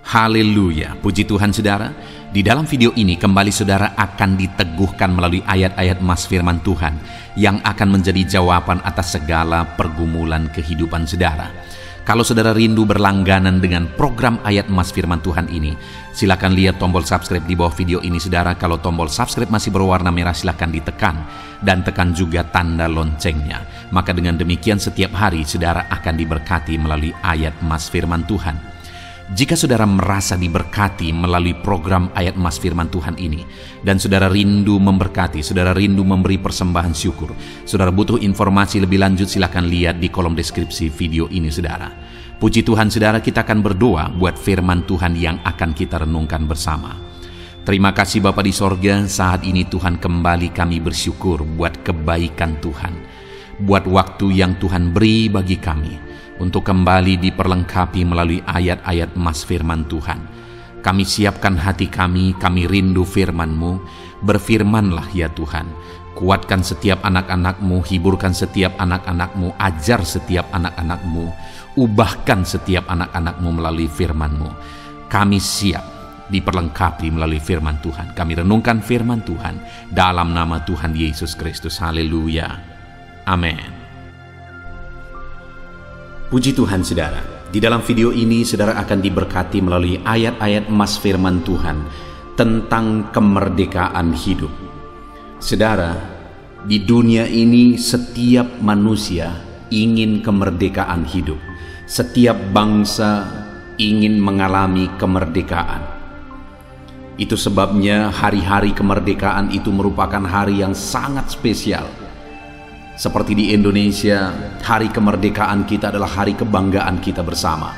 Haleluya, puji Tuhan saudara. Di dalam video ini kembali saudara akan diteguhkan melalui ayat-ayat emas firman Tuhan yang akan menjadi jawaban atas segala pergumulan kehidupan saudara. Kalau saudara rindu berlangganan dengan program ayat emas firman Tuhan ini, silakan lihat tombol subscribe di bawah video ini saudara. Kalau tombol subscribe masih berwarna merah, silakan ditekan dan tekan juga tanda loncengnya. Maka dengan demikian setiap hari saudara akan diberkati melalui ayat emas firman Tuhan. Jika saudara merasa diberkati melalui program ayat emas firman Tuhan ini, dan saudara rindu memberkati, saudara rindu memberi persembahan syukur, saudara butuh informasi lebih lanjut, silakan lihat di kolom deskripsi video ini saudara. Puji Tuhan saudara, kita akan berdoa buat firman Tuhan yang akan kita renungkan bersama. Terima kasih Bapa di sorga, saat ini Tuhan kembali kami bersyukur buat kebaikan Tuhan, buat waktu yang Tuhan beri bagi kami untuk kembali diperlengkapi melalui ayat-ayat emas firman Tuhan. Kami siapkan hati kami rindu firman-Mu. Berfirmanlah ya Tuhan, kuatkan setiap anak-anak-Mu, hiburkan setiap anak-anak-Mu, ajar setiap anak-anak-Mu, ubahkan setiap anak-anak-Mu melalui firman-Mu. Kami siap diperlengkapi melalui firman Tuhan. Kami renungkan firman Tuhan dalam nama Tuhan Yesus Kristus. Haleluya. Amin. Puji Tuhan saudara, di dalam video ini saudara akan diberkati melalui ayat-ayat emas firman Tuhan tentang kemerdekaan hidup. Saudara, di dunia ini setiap manusia ingin kemerdekaan hidup. Setiap bangsa ingin mengalami kemerdekaan. Itu sebabnya hari-hari kemerdekaan itu merupakan hari yang sangat spesial. Seperti di Indonesia, hari kemerdekaan kita adalah hari kebanggaan kita bersama.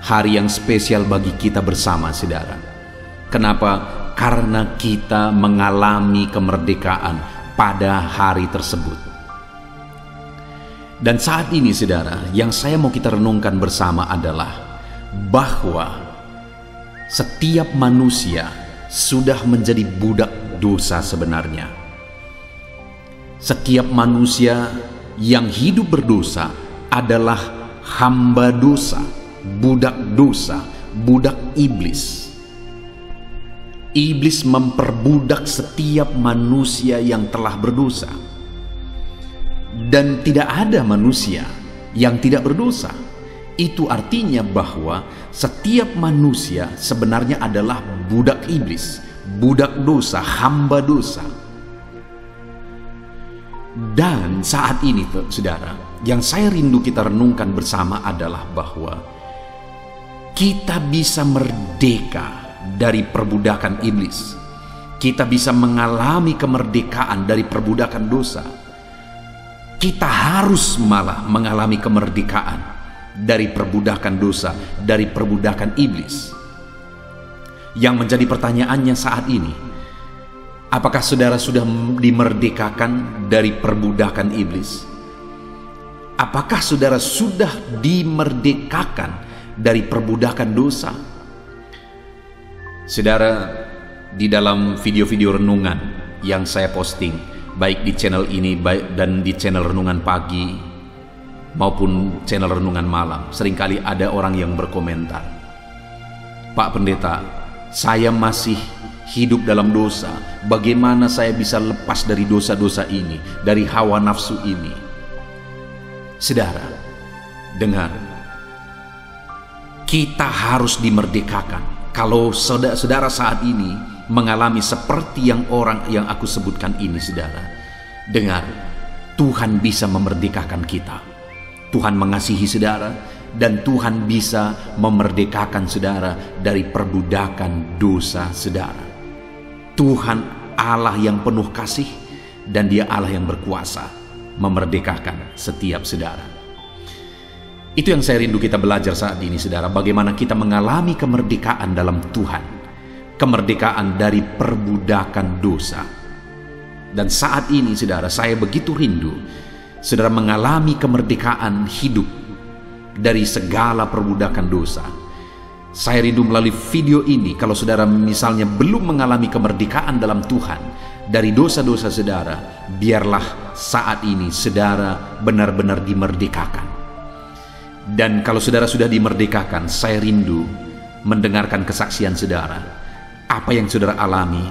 Hari yang spesial bagi kita bersama, saudara. Kenapa? Karena kita mengalami kemerdekaan pada hari tersebut. Dan saat ini, saudara, yang saya mau kita renungkan bersama adalah bahwa setiap manusia sudah menjadi budak dosa sebenarnya. Setiap manusia yang hidup berdosa adalah hamba dosa, budak iblis. Iblis memperbudak setiap manusia yang telah berdosa. Dan tidak ada manusia yang tidak berdosa. Itu artinya bahwa setiap manusia sebenarnya adalah budak iblis, budak dosa, hamba dosa. Dan saat ini saudara, yang saya rindu kita renungkan bersama adalah bahwa kita bisa merdeka dari perbudakan iblis. Kita bisa mengalami kemerdekaan dari perbudakan dosa. Kita harus malah mengalami kemerdekaan dari perbudakan dosa, dari perbudakan iblis. Yang menjadi pertanyaannya saat ini, apakah saudara sudah dimerdekakan dari perbudakan iblis? Apakah saudara sudah dimerdekakan dari perbudakan dosa? Saudara, di dalam video-video renungan yang saya posting, baik di channel ini dan di channel renungan pagi maupun channel renungan malam, seringkali ada orang yang berkomentar, "Pak Pendeta, saya masih hidup dalam dosa. Bagaimana saya bisa lepas dari dosa-dosa ini, dari hawa nafsu ini?" Saudara, dengar. Kita harus dimerdekakan. Kalau saudara saat ini mengalami seperti yang orang yang aku sebutkan ini, saudara, dengar. Tuhan bisa memerdekakan kita. Tuhan mengasihi saudara, dan Tuhan bisa memerdekakan saudara dari perbudakan dosa saudara. Tuhan Allah yang penuh kasih, dan Dia Allah yang berkuasa memerdekakan setiap saudara. Itu yang saya rindu kita belajar saat ini saudara, bagaimana kita mengalami kemerdekaan dalam Tuhan, kemerdekaan dari perbudakan dosa. Dan saat ini saudara, saya begitu rindu saudara mengalami kemerdekaan hidup dari segala perbudakan dosa. Saya rindu melalui video ini, kalau saudara misalnya belum mengalami kemerdekaan dalam Tuhan dari dosa-dosa saudara, biarlah saat ini saudara benar-benar dimerdekakan. Dan kalau saudara sudah dimerdekakan, saya rindu mendengarkan kesaksian saudara. Apa yang saudara alami,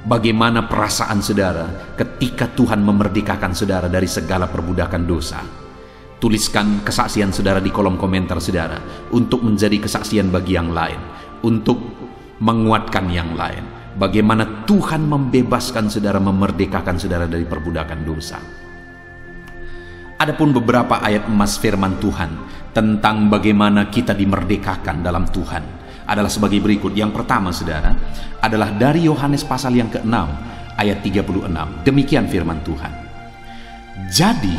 bagaimana perasaan saudara ketika Tuhan memerdekakan saudara dari segala perbudakan dosa. Tuliskan kesaksian saudara di kolom komentar saudara, untuk menjadi kesaksian bagi yang lain, untuk menguatkan yang lain. Bagaimana Tuhan membebaskan saudara, memerdekakan saudara dari perbudakan dosa. Adapun beberapa ayat emas firman Tuhan tentang bagaimana kita dimerdekakan dalam Tuhan adalah sebagai berikut. Yang pertama saudara adalah dari Yohanes pasal yang ke-6 ayat 36. Demikian firman Tuhan. Jadi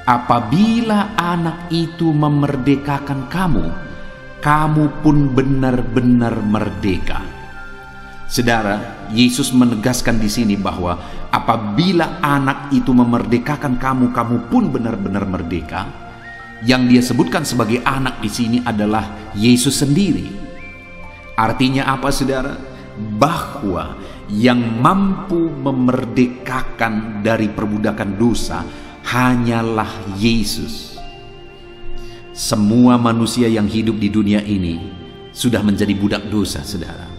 apabila anak itu memerdekakan kamu, kamu pun benar-benar merdeka. Saudara, Yesus menegaskan di sini bahwa apabila anak itu memerdekakan kamu, kamu pun benar-benar merdeka. Yang dia sebutkan sebagai anak di sini adalah Yesus sendiri. Artinya apa saudara? Bahwa yang mampu memerdekakan dari perbudakan dosa hanyalah Yesus. Semua manusia yang hidup di dunia ini sudah menjadi budak dosa saudara.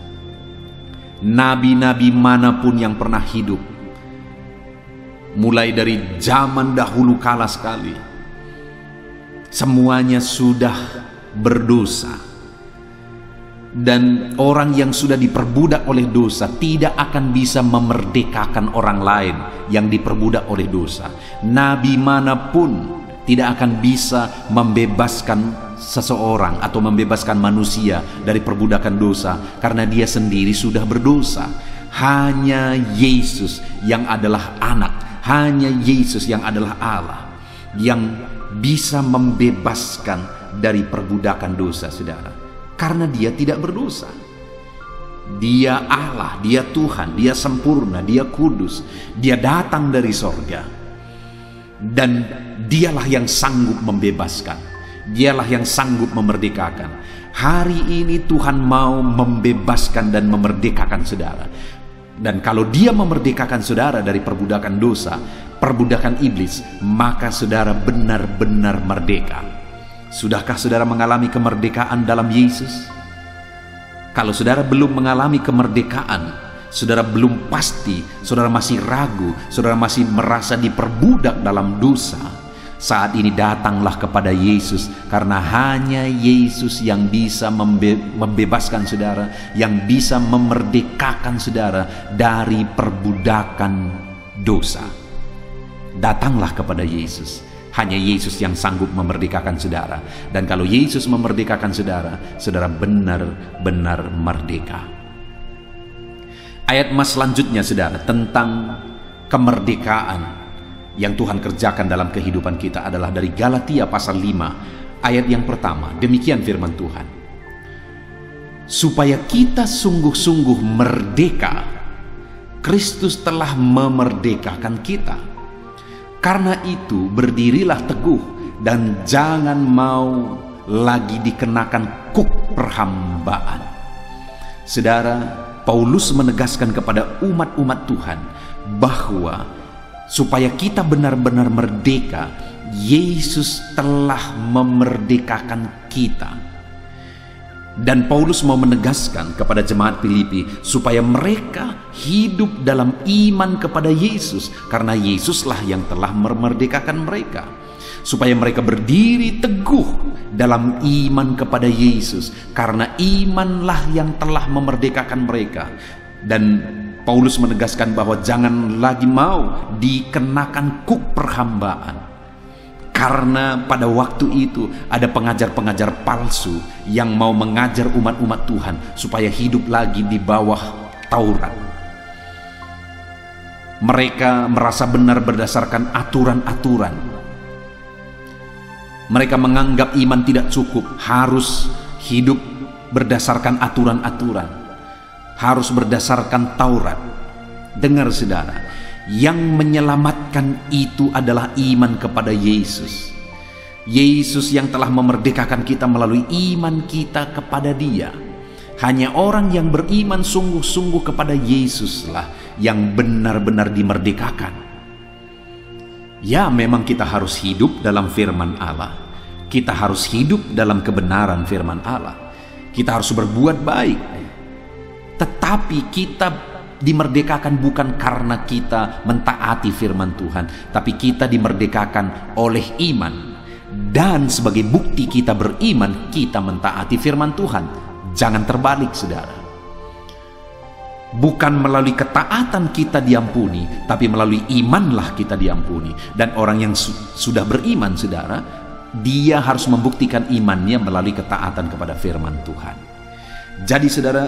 Nabi-nabi manapun yang pernah hidup, mulai dari zaman dahulu kala sekali, semuanya sudah berdosa. Dan orang yang sudah diperbudak oleh dosa tidak akan bisa memerdekakan orang lain yang diperbudak oleh dosa. Nabi manapun tidak akan bisa membebaskan seseorang atau membebaskan manusia dari perbudakan dosa, karena dia sendiri sudah berdosa. Hanya Yesus yang adalah anak, hanya Yesus yang adalah Allah yang bisa membebaskan dari perbudakan dosa saudara, karena dia tidak berdosa. Dia Allah, dia Tuhan, dia sempurna, dia kudus, dia datang dari sorga, dan dialah yang sanggup membebaskan. Dialah yang sanggup memerdekakan. Hari ini Tuhan mau membebaskan dan memerdekakan saudara. Dan kalau dia memerdekakan saudara dari perbudakan dosa, perbudakan iblis, maka saudara benar-benar merdeka. Sudahkah saudara mengalami kemerdekaan dalam Yesus? Kalau saudara belum mengalami kemerdekaan, saudara belum pasti, saudara masih ragu, saudara masih merasa diperbudak dalam dosa, saat ini datanglah kepada Yesus, karena hanya Yesus yang bisa membebaskan saudara, yang bisa memerdekakan saudara dari perbudakan dosa. Datanglah kepada Yesus. Hanya Yesus yang sanggup memerdekakan saudara. Dan kalau Yesus memerdekakan saudara, saudara benar-benar merdeka. Ayat emas selanjutnya saudara tentang kemerdekaan yang Tuhan kerjakan dalam kehidupan kita adalah dari Galatia pasal 5 ayat yang pertama. Demikian firman Tuhan. Supaya kita sungguh-sungguh merdeka, Kristus telah memerdekakan kita. Karena itu berdirilah teguh dan jangan mau lagi dikenakan kuk perhambaan. Saudara, Paulus menegaskan kepada umat-umat Tuhan bahwa supaya kita benar-benar merdeka, Yesus telah memerdekakan kita. Dan Paulus mau menegaskan kepada jemaat Filipi supaya mereka hidup dalam iman kepada Yesus, karena Yesuslah yang telah memerdekakan mereka. Supaya mereka berdiri teguh dalam iman kepada Yesus, karena imanlah yang telah memerdekakan mereka. Dan Paulus menegaskan bahwa jangan lagi mau dikenakan kuk perhambaan. Karena pada waktu itu ada pengajar-pengajar palsu yang mau mengajar umat-umat Tuhan supaya hidup lagi di bawah Taurat. Mereka merasa benar berdasarkan aturan-aturan. Mereka menganggap iman tidak cukup, harus hidup berdasarkan aturan-aturan, harus berdasarkan Taurat. Dengar saudara, yang menyelamatkan itu adalah iman kepada Yesus. Yesus yang telah memerdekakan kita melalui iman kita kepada Dia. Hanya orang yang beriman sungguh-sungguh kepada Yesuslah yang benar-benar dimerdekakan. Ya, memang kita harus hidup dalam firman Allah. Kita harus hidup dalam kebenaran firman Allah. kita harus berbuat baik. Tetapi kita dimerdekakan bukan karena kita mentaati firman Tuhan, tapi kita dimerdekakan oleh iman. Dan sebagai bukti kita beriman, kita mentaati firman Tuhan. Jangan terbalik, saudara. Bukan melalui ketaatan kita diampuni, tapi melalui imanlah kita diampuni. Dan orang yang sudah beriman, saudara, dia harus membuktikan imannya melalui ketaatan kepada firman Tuhan. Jadi, saudara,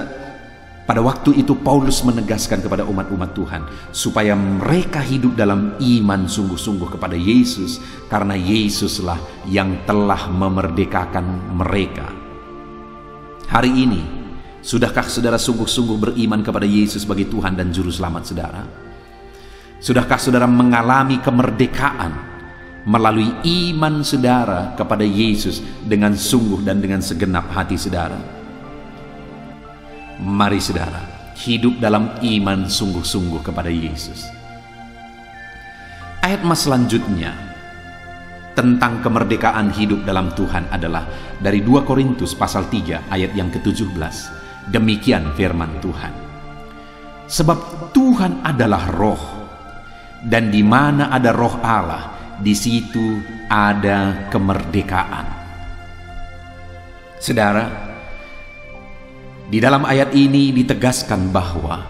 pada waktu itu Paulus menegaskan kepada umat-umat Tuhan supaya mereka hidup dalam iman sungguh-sungguh kepada Yesus, karena Yesuslah yang telah memerdekakan mereka. Hari ini, sudahkah saudara sungguh-sungguh beriman kepada Yesus sebagai Tuhan dan Juru Selamat saudara? Sudahkah saudara mengalami kemerdekaan melalui iman saudara kepada Yesus dengan sungguh dan dengan segenap hati saudara? Mari saudara, hidup dalam iman sungguh-sungguh kepada Yesus. Ayat mas selanjutnya tentang kemerdekaan hidup dalam Tuhan adalah dari 2 Korintus pasal 3 ayat yang ke-17. Demikian firman Tuhan. Sebab Tuhan adalah roh, dan di mana ada roh Allah, di situ ada kemerdekaan. Saudara, di dalam ayat ini ditegaskan bahwa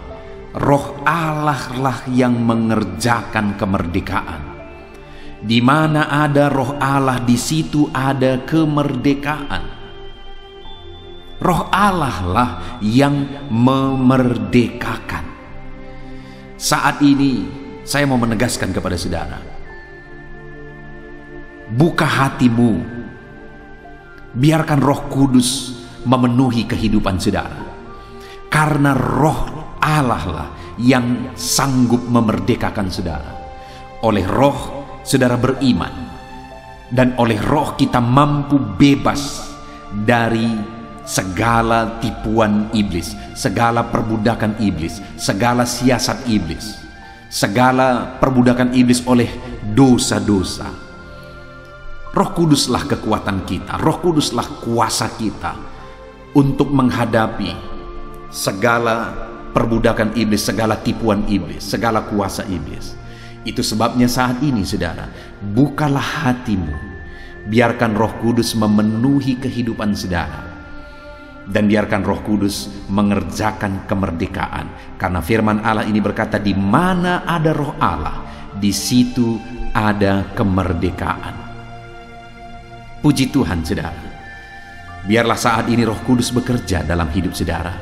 roh Allah lah yang mengerjakan kemerdekaan. Di mana ada roh Allah, di situ ada kemerdekaan. Roh Allah lah yang memerdekakan. Saat ini saya mau menegaskan kepada saudara, buka hatimu, biarkan Roh Kudus memenuhi kehidupan saudara, karena roh Allah lah yang sanggup memerdekakan saudara. Oleh roh saudara beriman, dan oleh roh kita mampu bebas dari segala tipuan iblis, segala perbudakan iblis, segala siasat iblis, segala perbudakan iblis oleh dosa-dosa. Roh Kuduslah kekuatan kita, Roh Kuduslah kuasa kita untuk menghadapi segala perbudakan iblis, segala tipuan iblis, segala kuasa iblis. Itu sebabnya saat ini saudara, bukalah hatimu, biarkan Roh Kudus memenuhi kehidupan saudara, dan biarkan Roh Kudus mengerjakan kemerdekaan. Karena firman Allah ini berkata, di mana ada roh Allah, di situ ada kemerdekaan. Puji Tuhan saudara. Biarlah saat ini Roh Kudus bekerja dalam hidup saudara,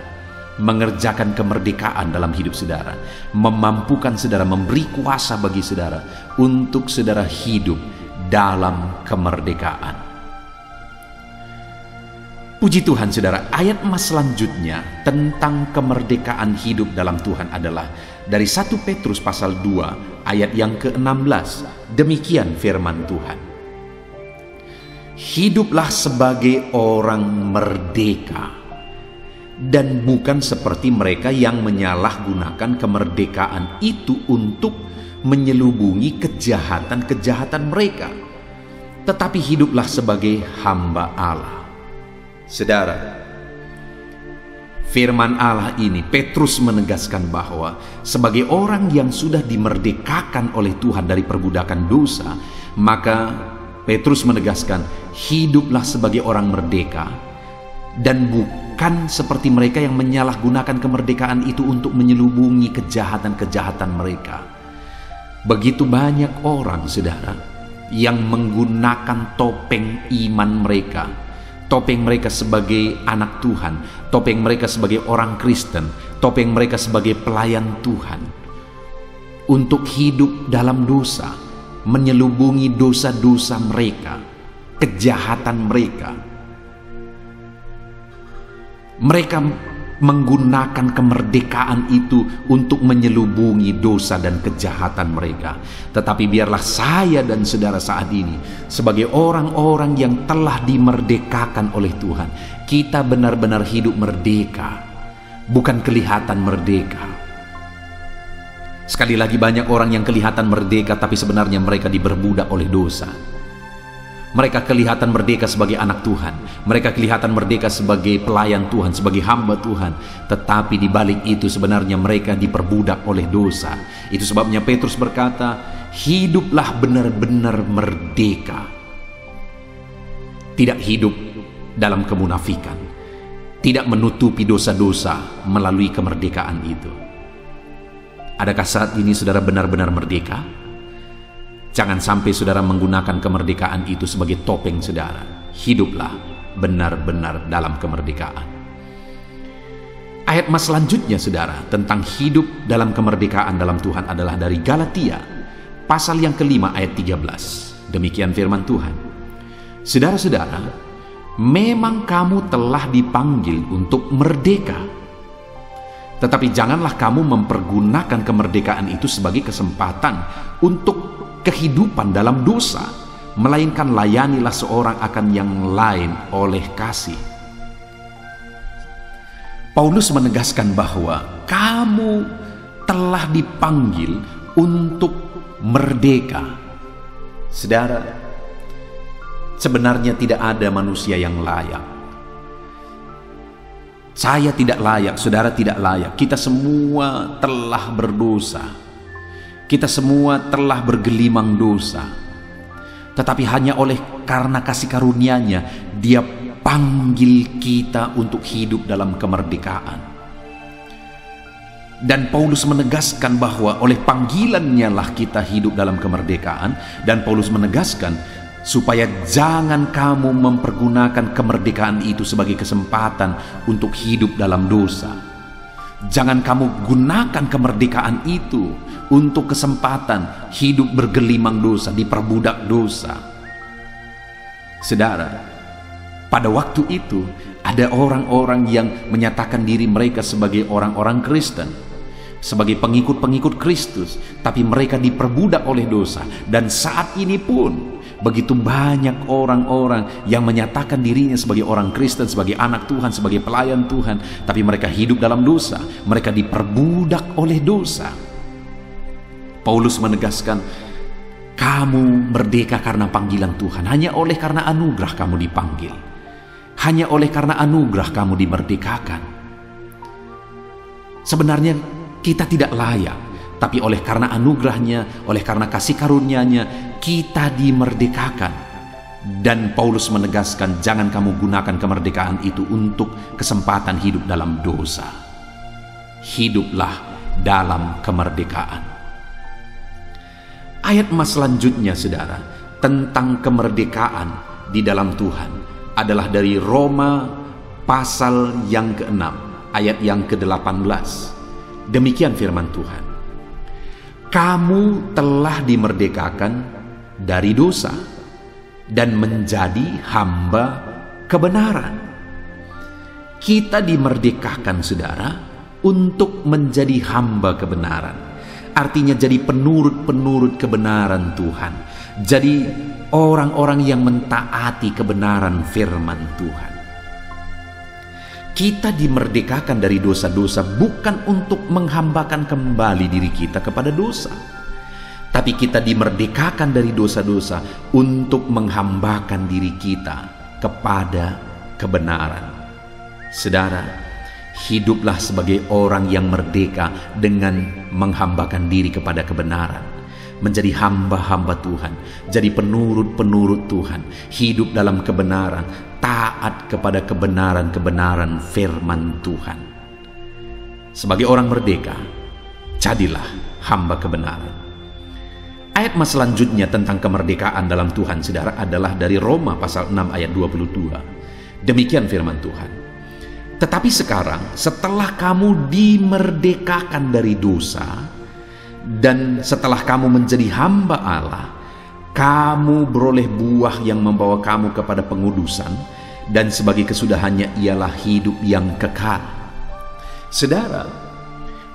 mengerjakan kemerdekaan dalam hidup saudara, memampukan saudara, memberi kuasa bagi saudara untuk saudara hidup dalam kemerdekaan. Puji Tuhan saudara, ayat mas selanjutnya tentang kemerdekaan hidup dalam Tuhan adalah dari 1 Petrus pasal 2 ayat yang ke-16. Demikian firman Tuhan. Hiduplah sebagai orang merdeka, dan bukan seperti mereka yang menyalahgunakan kemerdekaan itu untuk menyelubungi kejahatan-kejahatan mereka, tetapi hiduplah sebagai hamba Allah. Saudara, firman Allah ini Petrus menegaskan bahwa sebagai orang yang sudah dimerdekakan oleh Tuhan dari perbudakan dosa, maka Petrus menegaskan, hiduplah sebagai orang merdeka, dan bukan seperti mereka yang menyalahgunakan kemerdekaan itu untuk menyelubungi kejahatan-kejahatan mereka. Begitu banyak orang, saudara, yang menggunakan topeng iman mereka, topeng mereka sebagai anak Tuhan, topeng mereka sebagai orang Kristen, topeng mereka sebagai pelayan Tuhan, untuk hidup dalam dosa, menyelubungi dosa-dosa mereka, kejahatan mereka. Mereka menggunakan kemerdekaan itu untuk menyelubungi dosa dan kejahatan mereka. Tetapi biarlah saya dan saudara saat ini, sebagai orang-orang yang telah dimerdekakan oleh Tuhan, kita benar-benar hidup merdeka, bukan kelihatan merdeka. Sekali lagi, banyak orang yang kelihatan merdeka tapi sebenarnya mereka diperbudak oleh dosa. Mereka kelihatan merdeka sebagai anak Tuhan. Mereka kelihatan merdeka sebagai pelayan Tuhan, sebagai hamba Tuhan. Tetapi di balik itu sebenarnya mereka diperbudak oleh dosa. Itu sebabnya Petrus berkata, hiduplah benar-benar merdeka. Tidak hidup dalam kemunafikan. Tidak menutupi dosa-dosa melalui kemerdekaan itu. Adakah saat ini saudara benar-benar merdeka? Jangan sampai saudara menggunakan kemerdekaan itu sebagai topeng saudara. Hiduplah benar-benar dalam kemerdekaan. Ayat mas selanjutnya saudara tentang hidup dalam kemerdekaan dalam Tuhan adalah dari Galatia pasal yang kelima ayat 13. Demikian firman Tuhan. Saudara-saudara, memang kamu telah dipanggil untuk merdeka. Tetapi janganlah kamu mempergunakan kemerdekaan itu sebagai kesempatan untuk kehidupan dalam dosa, melainkan layanilah seorang akan yang lain oleh kasih. Paulus menegaskan bahwa kamu telah dipanggil untuk merdeka. Saudara, sebenarnya tidak ada manusia yang layak. Saya tidak layak, saudara tidak layak. Kita semua telah berdosa. Kita semua telah bergelimang dosa. Tetapi hanya oleh karena kasih karunia-Nya, Dia panggil kita untuk hidup dalam kemerdekaan. Dan Paulus menegaskan bahwa oleh panggilan-Nya lah kita hidup dalam kemerdekaan. Dan Paulus menegaskan supaya jangan kamu mempergunakan kemerdekaan itu sebagai kesempatan untuk hidup dalam dosa. Jangan kamu gunakan kemerdekaan itu untuk kesempatan hidup bergelimang dosa, diperbudak dosa. Saudara, pada waktu itu ada orang-orang yang menyatakan diri mereka sebagai orang-orang Kristen, sebagai pengikut-pengikut Kristus, tapi mereka diperbudak oleh dosa. Dan saat ini pun begitu banyak orang-orang yang menyatakan dirinya sebagai orang Kristen, sebagai anak Tuhan, sebagai pelayan Tuhan, tapi mereka hidup dalam dosa. Mereka diperbudak oleh dosa. Paulus menegaskan, kamu merdeka karena panggilan Tuhan. Hanya oleh karena anugerah kamu dipanggil. Hanya oleh karena anugerah kamu dimerdekakan. Sebenarnya kita tidak layak, tapi oleh karena anugerahnya, oleh karena kasih karunia-Nya, kita dimerdekakan. Dan Paulus menegaskan, jangan kamu gunakan kemerdekaan itu untuk kesempatan hidup dalam dosa. Hiduplah dalam kemerdekaan. Ayat mas selanjutnya saudara tentang kemerdekaan di dalam Tuhan adalah dari Roma pasal yang ke-6 ayat yang ke-18. Demikian firman Tuhan. Kamu telah dimerdekakan dari dosa dan menjadi hamba kebenaran. Kita dimerdekakan saudara untuk menjadi hamba kebenaran. Artinya jadi penurut-penurut kebenaran Tuhan. Jadi orang-orang yang mentaati kebenaran firman Tuhan. Kita dimerdekakan dari dosa-dosa bukan untuk menghambakan kembali diri kita kepada dosa. Tapi kita dimerdekakan dari dosa-dosa untuk menghambakan diri kita kepada kebenaran. Saudara, hiduplah sebagai orang yang merdeka dengan menghambakan diri kepada kebenaran. Menjadi hamba-hamba Tuhan, jadi penurut-penurut Tuhan, hidup dalam kebenaran, taat kepada kebenaran-kebenaran firman Tuhan. Sebagai orang merdeka, jadilah hamba kebenaran. Ayat mas selanjutnya tentang kemerdekaan dalam Tuhan saudara adalah dari Roma pasal 6 ayat 22. Demikian firman Tuhan. Tetapi sekarang setelah kamu dimerdekakan dari dosa dan setelah kamu menjadi hamba Allah, kamu beroleh buah yang membawa kamu kepada pengudusan, dan sebagai kesudahannya ialah hidup yang kekal. Saudara,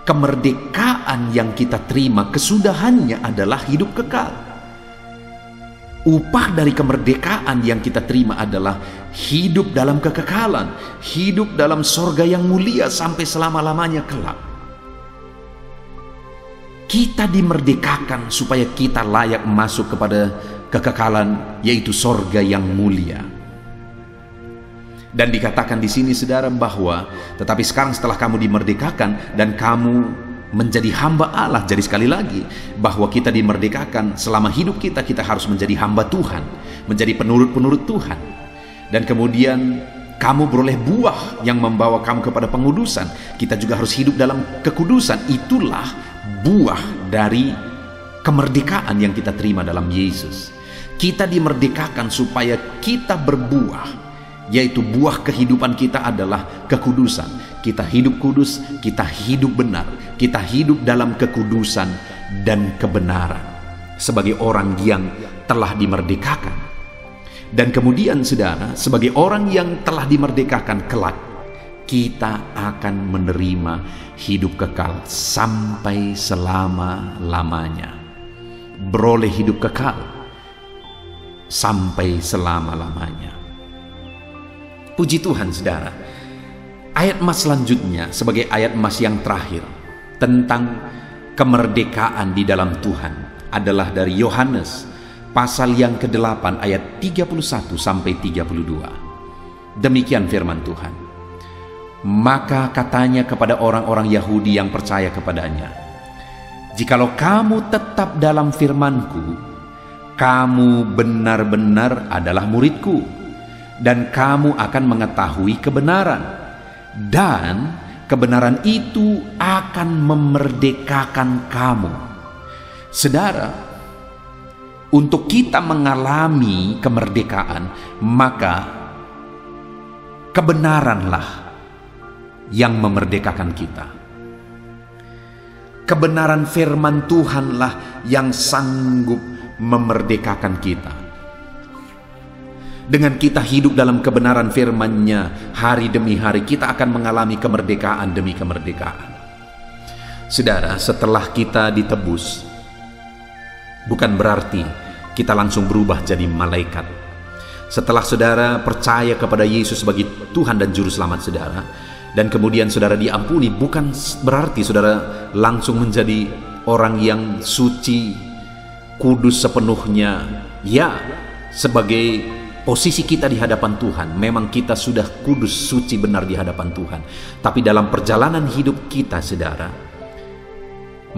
kemerdekaan yang kita terima kesudahannya adalah hidup kekal. Upah dari kemerdekaan yang kita terima adalah hidup dalam kekekalan, hidup dalam sorga yang mulia sampai selama-lamanya kelak. Kita dimerdekakan supaya kita layak masuk kepada kekekalan, yaitu sorga yang mulia. Dan dikatakan di sini saudara bahwa tetapi sekarang setelah kamu dimerdekakan dan kamu menjadi hamba Allah. Jadi sekali lagi bahwa kita dimerdekakan, selama hidup kita harus menjadi hamba Tuhan, menjadi penurut-penurut Tuhan. Dan kemudian kamu beroleh buah yang membawa kamu kepada pengudusan. Kita juga harus hidup dalam kekudusan. Itulah buah dari kemerdekaan yang kita terima dalam Yesus. Kita dimerdekakan supaya kita berbuah, yaitu buah kehidupan kita adalah kekudusan. Kita hidup kudus, kita hidup benar, kita hidup dalam kekudusan dan kebenaran sebagai orang yang telah dimerdekakan. Dan kemudian saudara, sebagai orang yang telah dimerdekakan kelak, kita akan menerima hidup kekal sampai selama-lamanya. Beroleh hidup kekal sampai selama-lamanya. Puji Tuhan saudara. Ayat emas selanjutnya sebagai ayat emas yang terakhir tentang kemerdekaan di dalam Tuhan adalah dari Yohanes pasal yang ke-8 ayat 31 sampai 32. Demikian firman Tuhan. Maka katanya kepada orang-orang Yahudi yang percaya kepadanya, jikalau kamu tetap dalam firman-Ku, kamu benar-benar adalah murid-Ku, dan kamu akan mengetahui kebenaran, dan kebenaran itu akan memerdekakan kamu. Saudara, untuk kita mengalami kemerdekaan, maka kebenaranlah yang memerdekakan kita. Kebenaran firman Tuhanlah yang sanggup memerdekakan kita. Dengan kita hidup dalam kebenaran firman-Nya hari demi hari, kita akan mengalami kemerdekaan demi kemerdekaan. Saudara, setelah kita ditebus, bukan berarti kita langsung berubah jadi malaikat. Setelah saudara percaya kepada Yesus sebagai Tuhan dan Juru Selamat saudara, dan kemudian saudara diampuni, bukan berarti saudara langsung menjadi orang yang suci, kudus sepenuhnya. Ya, sebagai posisi kita di hadapan Tuhan, memang kita sudah kudus, suci, benar di hadapan Tuhan. Tapi dalam perjalanan hidup kita, saudara,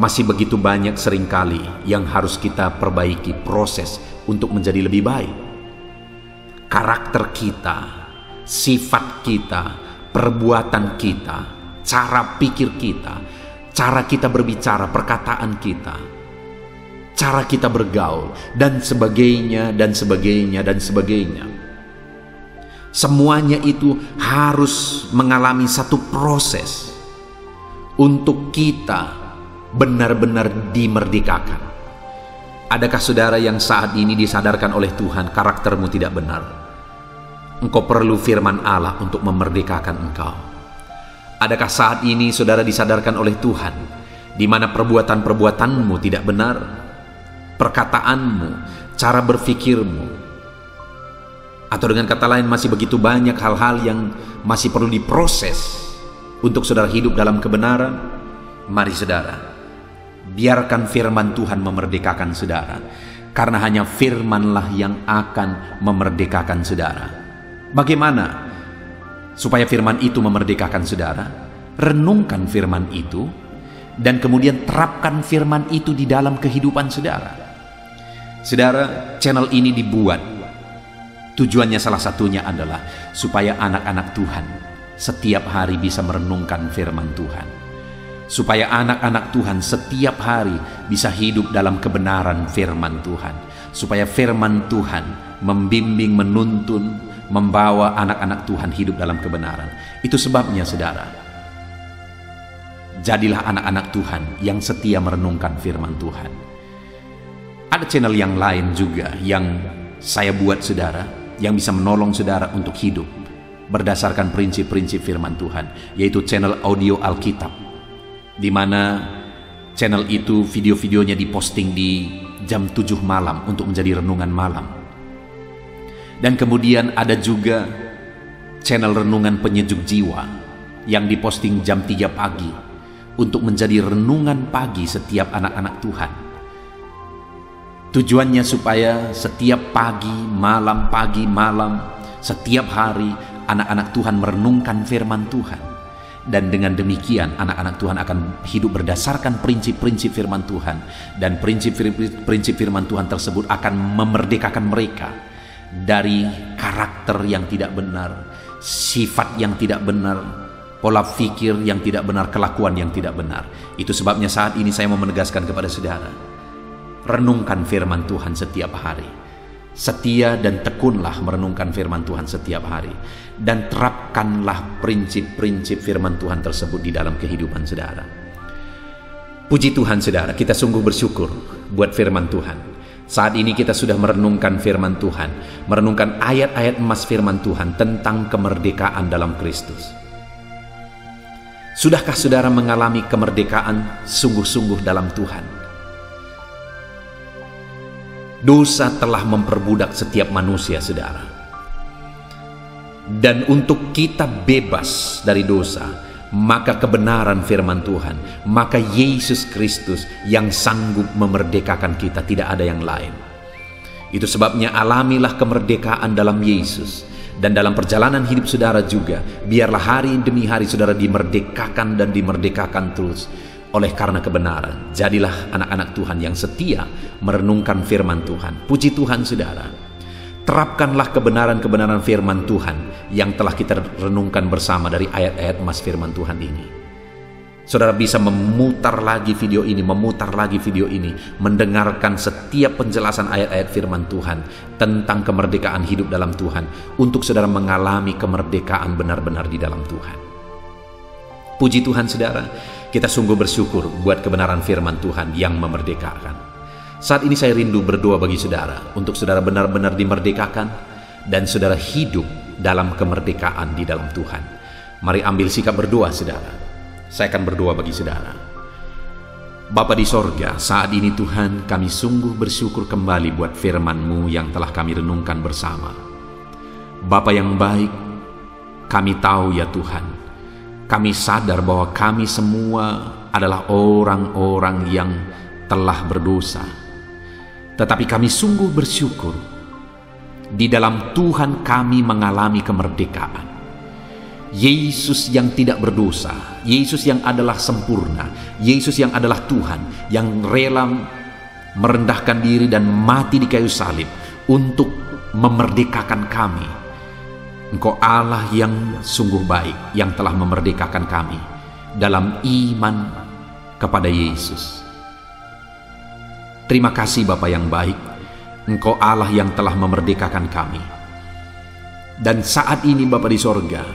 masih begitu banyak seringkali yang harus kita perbaiki, proses untuk menjadi lebih baik. Karakter kita, sifat kita, perbuatan kita, cara pikir kita, cara kita berbicara, perkataan kita, cara kita bergaul, dan sebagainya, dan sebagainya, dan sebagainya. Semuanya itu harus mengalami satu proses untuk kita benar-benar dimerdekakan. Adakah saudara yang saat ini disadarkan oleh Tuhan karaktermu tidak benar? Engkau perlu firman Allah untuk memerdekakan engkau. Adakah saat ini saudara disadarkan oleh Tuhan di mana perbuatan-perbuatanmu tidak benar? Perkataanmu, cara berfikirmu, atau dengan kata lain masih begitu banyak hal-hal yang masih perlu diproses untuk saudara hidup dalam kebenaran. Mari saudara, biarkan firman Tuhan memerdekakan saudara, karena hanya firman-lah yang akan memerdekakan saudara. Bagaimana supaya firman itu memerdekakan saudara? Renungkan firman itu dan kemudian terapkan firman itu di dalam kehidupan saudara. Saudara, channel ini dibuat, tujuannya salah satunya adalah supaya anak-anak Tuhan setiap hari bisa merenungkan firman Tuhan. Supaya anak-anak Tuhan setiap hari bisa hidup dalam kebenaran firman Tuhan. Supaya firman Tuhan membimbing, menuntun, membawa anak-anak Tuhan hidup dalam kebenaran. Itu sebabnya saudara, jadilah anak-anak Tuhan yang setia merenungkan firman Tuhan. Ada channel yang lain juga yang saya buat saudara, yang bisa menolong saudara untuk hidup berdasarkan prinsip-prinsip firman Tuhan, yaitu channel audio Alkitab, di mana channel itu video-videonya diposting di jam 7 malam untuk menjadi renungan malam. Dan kemudian ada juga channel renungan penyejuk jiwa yang diposting jam 3 pagi untuk menjadi renungan pagi setiap anak-anak Tuhan. Tujuannya supaya setiap pagi, malam, setiap hari anak-anak Tuhan merenungkan firman Tuhan. Dan dengan demikian anak-anak Tuhan akan hidup berdasarkan prinsip-prinsip firman Tuhan. Dan prinsip firman Tuhan tersebut akan memerdekakan mereka dari karakter yang tidak benar, sifat yang tidak benar, pola pikir yang tidak benar, kelakuan yang tidak benar. Itu sebabnya saat ini saya mau menegaskan kepada saudara, renungkan firman Tuhan setiap hari. Setia dan tekunlah merenungkan firman Tuhan setiap hari. Dan terapkanlah prinsip-prinsip firman Tuhan tersebut di dalam kehidupan saudara. Puji Tuhan saudara, kita sungguh bersyukur buat firman Tuhan. Saat ini kita sudah merenungkan firman Tuhan, merenungkan ayat-ayat emas firman Tuhan tentang kemerdekaan dalam Kristus. Sudahkah saudara mengalami kemerdekaan sungguh-sungguh dalam Tuhan? Dosa telah memperbudak setiap manusia, saudara. Dan untuk kita bebas dari dosa, maka kebenaran firman Tuhan, maka Yesus Kristus yang sanggup memerdekakan kita, tidak ada yang lain. Itu sebabnya alamilah kemerdekaan dalam Yesus. Dan dalam perjalanan hidup saudara juga, biarlah hari demi hari saudara dimerdekakan dan dimerdekakan terus oleh karena kebenaran. Jadilah anak-anak Tuhan yang setia merenungkan firman Tuhan. Puji Tuhan saudara. Terapkanlah kebenaran-kebenaran firman Tuhan yang telah kita renungkan bersama dari ayat-ayat emas firman Tuhan ini. Saudara bisa memutar lagi video ini, mendengarkan setiap penjelasan ayat-ayat firman Tuhan tentang kemerdekaan hidup dalam Tuhan, untuk saudara mengalami kemerdekaan benar-benar di dalam Tuhan. Puji Tuhan saudara, kita sungguh bersyukur buat kebenaran firman Tuhan yang memerdekakan. Saat ini saya rindu berdoa bagi saudara, untuk saudara benar-benar dimerdekakan dan saudara hidup dalam kemerdekaan di dalam Tuhan. Mari ambil sikap berdoa saudara. Saya akan berdoa bagi saudara. Bapa di sorga, saat ini Tuhan, kami sungguh bersyukur kembali buat firman-Mu yang telah kami renungkan bersama. Bapa yang baik, kami tahu ya Tuhan, kami sadar bahwa kami semua adalah orang-orang yang telah berdosa. Tetapi kami sungguh bersyukur, di dalam Tuhan kami mengalami kemerdekaan. Yesus yang tidak berdosa, Yesus yang adalah sempurna, Yesus yang adalah Tuhan, yang rela merendahkan diri dan mati di kayu salib untuk memerdekakan kami. Engkau Allah yang sungguh baik, yang telah memerdekakan kami dalam iman kepada Yesus. Terima kasih Bapa yang baik, Engkau Allah yang telah memerdekakan kami. Dan saat ini Bapa di sorga,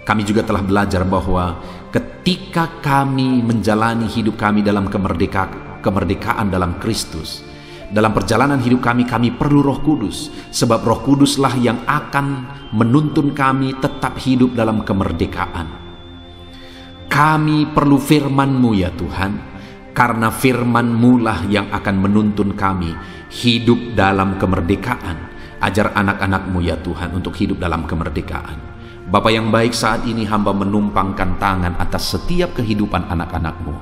kami juga telah belajar bahwa ketika kami menjalani hidup kami dalam kemerdekaan dalam Kristus, dalam perjalanan hidup kami perlu Roh Kudus, sebab Roh Kuduslah yang akan menuntun kami tetap hidup dalam kemerdekaan. Kami perlu firman-Mu ya Tuhan, karena firman-Mu lah yang akan menuntun kami hidup dalam kemerdekaan. Ajar anak-anak-Mu ya Tuhan untuk hidup dalam kemerdekaan. Bapa yang baik, saat ini hamba menumpangkan tangan atas setiap kehidupan anak-anak-Mu.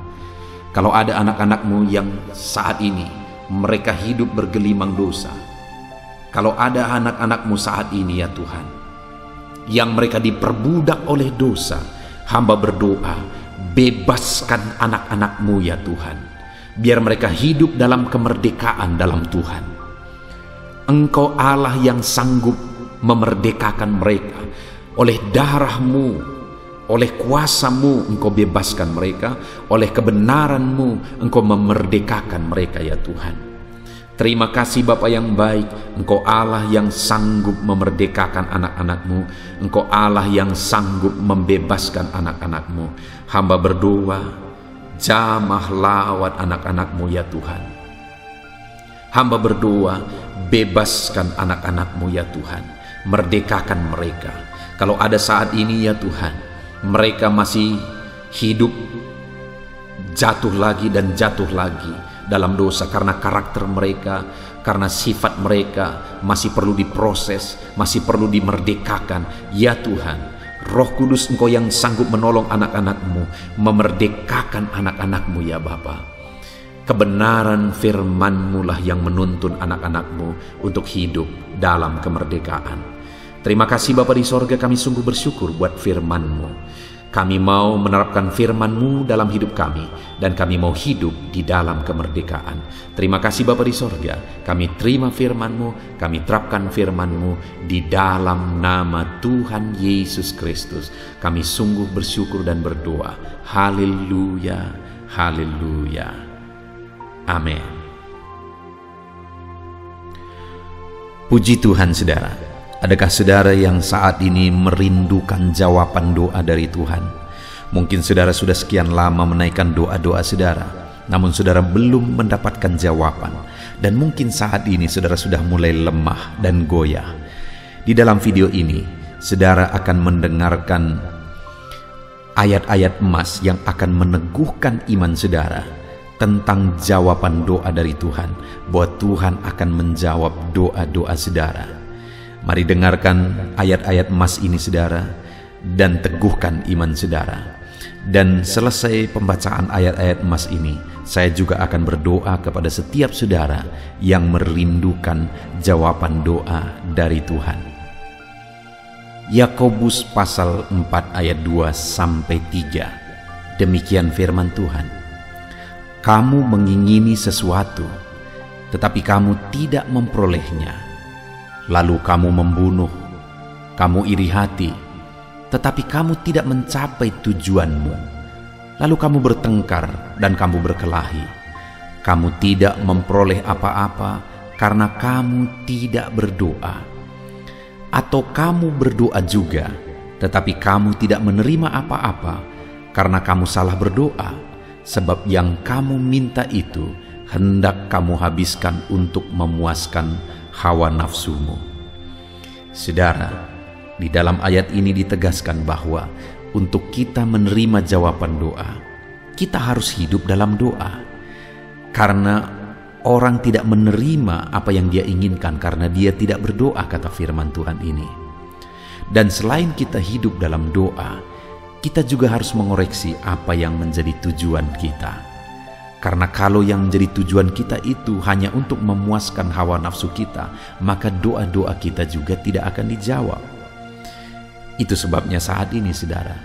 Kalau ada anak-anak-Mu yang saat ini mereka hidup bergelimang dosa, kalau ada anak-anak-Mu saat ini ya Tuhan, yang mereka diperbudak oleh dosa, hamba berdoa, bebaskan anak-anak-Mu ya Tuhan, biar mereka hidup dalam kemerdekaan dalam Tuhan. Engkau Allah yang sanggup memerdekakan mereka. Oleh darah-Mu, oleh kuasa-Mu, Engkau bebaskan mereka. Oleh kebenaran-Mu, Engkau memerdekakan mereka ya Tuhan. Terima kasih Bapa yang baik, Engkau Allah yang sanggup memerdekakan anak-anak-Mu. Engkau Allah yang sanggup membebaskan anak-anak-Mu. Hamba berdoa, jamah lawat anak-anak-Mu ya Tuhan. Hamba berdoa, bebaskan anak-anak-Mu ya Tuhan. Merdekakan mereka. Kalau ada saat ini ya Tuhan, mereka masih hidup jatuh lagi dan jatuh lagi dalam dosa karena karakter mereka, karena sifat mereka masih perlu diproses, masih perlu dimerdekakan. Ya Tuhan, Roh Kudus Engkau yang sanggup menolong anak-anak-Mu, memerdekakan anak-anak-Mu ya Bapa. Kebenaran firman-Mu lah yang menuntun anak-anak-Mu untuk hidup dalam kemerdekaan. Terima kasih Bapa di sorga, kami sungguh bersyukur buat firman-Mu. Kami mau menerapkan firman-Mu dalam hidup kami, dan kami mau hidup di dalam kemerdekaan. Terima kasih Bapa di sorga, kami terima firman-Mu, kami terapkan firman-Mu di dalam nama Tuhan Yesus Kristus. Kami sungguh bersyukur dan berdoa. Haleluya, haleluya. Amin. Puji Tuhan saudara. Adakah saudara yang saat ini merindukan jawaban doa dari Tuhan? Mungkin saudara sudah sekian lama menaikkan doa-doa saudara, namun saudara belum mendapatkan jawaban. Dan mungkin saat ini saudara sudah mulai lemah dan goyah. Di dalam video ini, saudara akan mendengarkan ayat-ayat emas yang akan meneguhkan iman saudara tentang jawaban doa dari Tuhan, bahwa Tuhan akan menjawab doa-doa saudara. Mari dengarkan ayat-ayat emas ini saudara, dan teguhkan iman saudara. Dan selesai pembacaan ayat-ayat emas ini, saya juga akan berdoa kepada setiap saudara yang merindukan jawaban doa dari Tuhan. Yakobus pasal 4 ayat 2-3. Demikian firman Tuhan. Kamu mengingini sesuatu, tetapi kamu tidak memperolehnya. Lalu kamu membunuh, kamu iri hati, tetapi kamu tidak mencapai tujuanmu. Lalu kamu bertengkar dan kamu berkelahi. Kamu tidak memperoleh apa-apa karena kamu tidak berdoa. Atau kamu berdoa juga, tetapi kamu tidak menerima apa-apa karena kamu salah berdoa. Sebab yang kamu minta itu hendak kamu habiskan untuk memuaskan hawa nafsumu. Saudara, di dalam ayat ini ditegaskan bahwa untuk kita menerima jawaban doa, kita harus hidup dalam doa. Karena orang tidak menerima apa yang dia inginkan karena dia tidak berdoa, kata firman Tuhan ini. Dan selain kita hidup dalam doa, kita juga harus mengoreksi apa yang menjadi tujuan kita. Karena kalau yang menjadi tujuan kita itu hanya untuk memuaskan hawa nafsu kita, maka doa-doa kita juga tidak akan dijawab. Itu sebabnya saat ini saudara,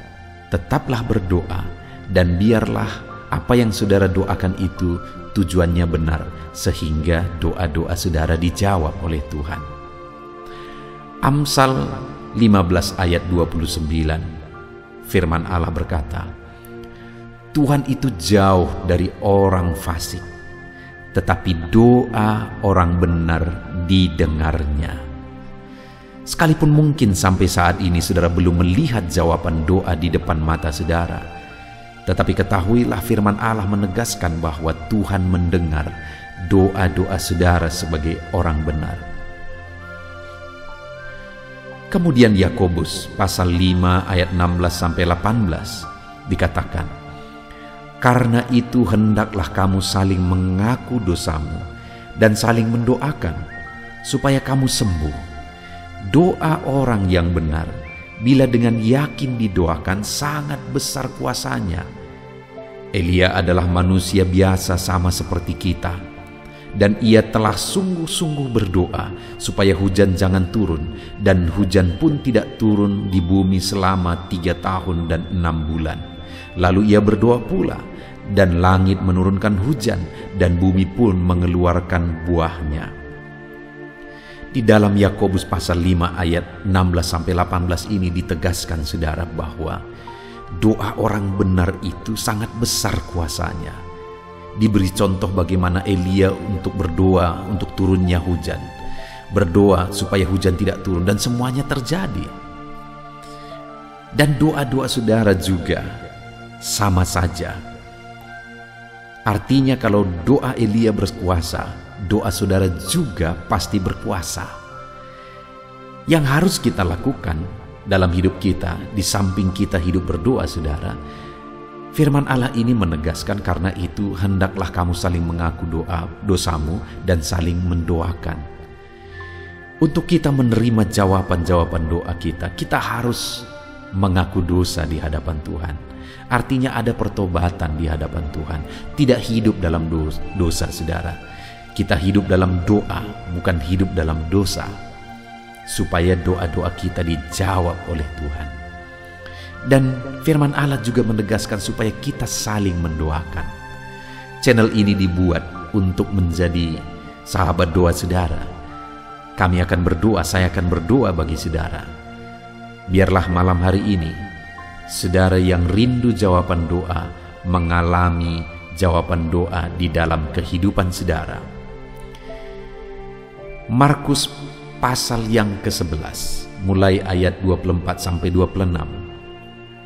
tetaplah berdoa, dan biarlah apa yang saudara doakan itu tujuannya benar, sehingga doa-doa saudara dijawab oleh Tuhan. Amsal 15 ayat 29. Firman Allah berkata, Tuhan itu jauh dari orang fasik, tetapi doa orang benar didengarnya. Sekalipun mungkin sampai saat ini saudara belum melihat jawaban doa di depan mata saudara, tetapi ketahuilah firman Allah menegaskan bahwa Tuhan mendengar doa-doa saudara sebagai orang benar. Kemudian Yakobus pasal 5 ayat 16-18 dikatakan, karena itu hendaklah kamu saling mengaku dosamu dan saling mendoakan supaya kamu sembuh. Doa orang yang benar bila dengan yakin didoakan sangat besar kuasanya. Elia adalah manusia biasa sama seperti kita, dan ia telah sungguh-sungguh berdoa supaya hujan jangan turun, dan hujan pun tidak turun di bumi selama 3 tahun dan 6 bulan. Lalu ia berdoa pula, dan langit menurunkan hujan, dan bumi pun mengeluarkan buahnya. Di dalam Yakobus pasal 5 ayat 16-18 ini ditegaskan saudara bahwa doa orang benar itu sangat besar kuasanya. Diberi contoh bagaimana Elia untuk berdoa untuk turunnya hujan, berdoa supaya hujan tidak turun, dan semuanya terjadi. Dan doa-doa saudara juga sama saja. Artinya kalau doa Elia berkuasa, doa saudara juga pasti berkuasa. Yang harus kita lakukan dalam hidup kita, di samping kita hidup berdoa saudara, firman Allah ini menegaskan, karena itu hendaklah kamu saling mengaku dosamu dan saling mendoakan. Untuk kita menerima jawaban-jawaban doa kita, kita harus mengaku dosa di hadapan Tuhan. Artinya ada pertobatan di hadapan Tuhan. Tidak hidup dalam dosa, saudara. Kita hidup dalam doa, bukan hidup dalam dosa. Supaya doa-doa kita dijawab oleh Tuhan. Dan firman Allah juga menegaskan supaya kita saling mendoakan. Channel ini dibuat untuk menjadi sahabat doa saudara. Kami akan berdoa, saya akan berdoa bagi saudara. Biarlah malam hari ini, saudara yang rindu jawaban doa, mengalami jawaban doa di dalam kehidupan saudara. Markus pasal yang ke-11, mulai ayat 24 sampai 26.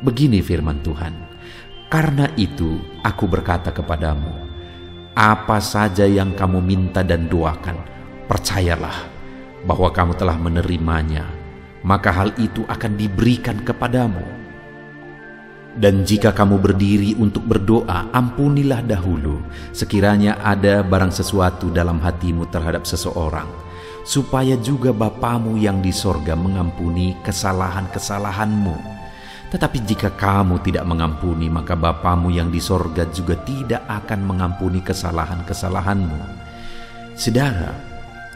Begini firman Tuhan, "Karena itu aku berkata kepadamu, apa saja yang kamu minta dan doakan, percayalah bahwa kamu telah menerimanya, maka hal itu akan diberikan kepadamu. Dan jika kamu berdiri untuk berdoa, ampunilah dahulu sekiranya ada barang sesuatu dalam hatimu terhadap seseorang, supaya juga Bapamu yang di sorga mengampuni kesalahan-kesalahanmu. Tetapi jika kamu tidak mengampuni, maka Bapamu yang di sorga juga tidak akan mengampuni kesalahan-kesalahanmu." Saudara,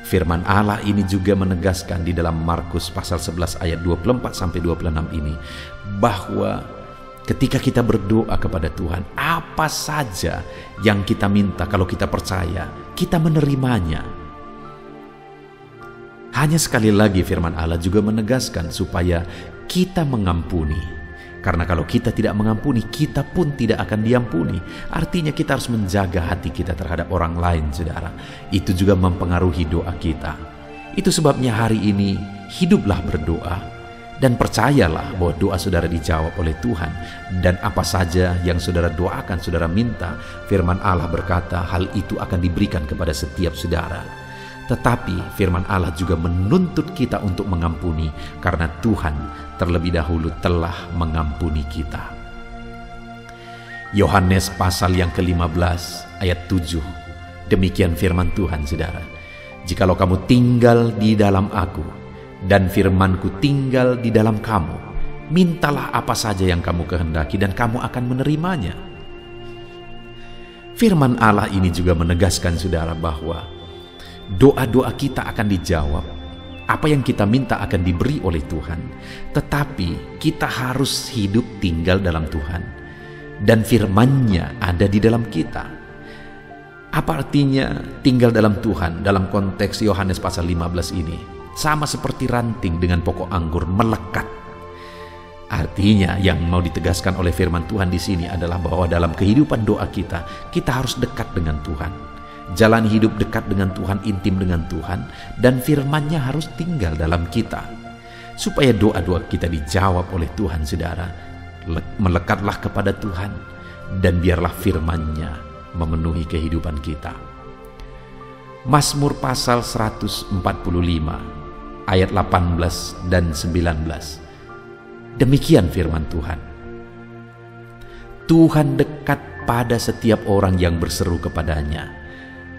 firman Allah ini juga menegaskan di dalam Markus pasal 11 ayat 24 sampai 26 ini, bahwa ketika kita berdoa kepada Tuhan, apa saja yang kita minta, kalau kita percaya, kita menerimanya. Hanya sekali lagi firman Allah juga menegaskan supaya kita mengampuni. Karena kalau kita tidak mengampuni, kita pun tidak akan diampuni. Artinya kita harus menjaga hati kita terhadap orang lain, saudara. Itu juga mempengaruhi doa kita. Itu sebabnya hari ini, hiduplah berdoa. Dan percayalah bahwa doa saudara dijawab oleh Tuhan. Dan apa saja yang saudara doakan, saudara minta, firman Allah berkata hal itu akan diberikan kepada setiap saudara. Tetapi firman Allah juga menuntut kita untuk mengampuni, karena Tuhan terlebih dahulu telah mengampuni kita. Yohanes pasal yang ke-15 ayat 7. Demikian firman Tuhan, saudara. "Jikalau kamu tinggal di dalam aku, dan firmanku tinggal di dalam kamu, mintalah apa saja yang kamu kehendaki dan kamu akan menerimanya." Firman Allah ini juga menegaskan, saudara, bahwa doa-doa kita akan dijawab. Apa yang kita minta akan diberi oleh Tuhan. Tetapi kita harus hidup tinggal dalam Tuhan. Dan firman-Nya ada di dalam kita. Apa artinya tinggal dalam Tuhan dalam konteks Yohanes pasal 15 ini? Sama seperti ranting dengan pokok anggur melekat. Artinya yang mau ditegaskan oleh firman Tuhan di sini adalah bahwa dalam kehidupan doa kita, kita harus dekat dengan Tuhan. Jalan hidup dekat dengan Tuhan, intim dengan Tuhan, dan firman-Nya harus tinggal dalam kita. Supaya doa-doa kita dijawab oleh Tuhan, saudara, melekatlah kepada Tuhan, dan biarlah firman-Nya memenuhi kehidupan kita. Mazmur pasal 145 ayat 18 dan 19. Demikian firman Tuhan. "Tuhan dekat pada setiap orang yang berseru kepadanya.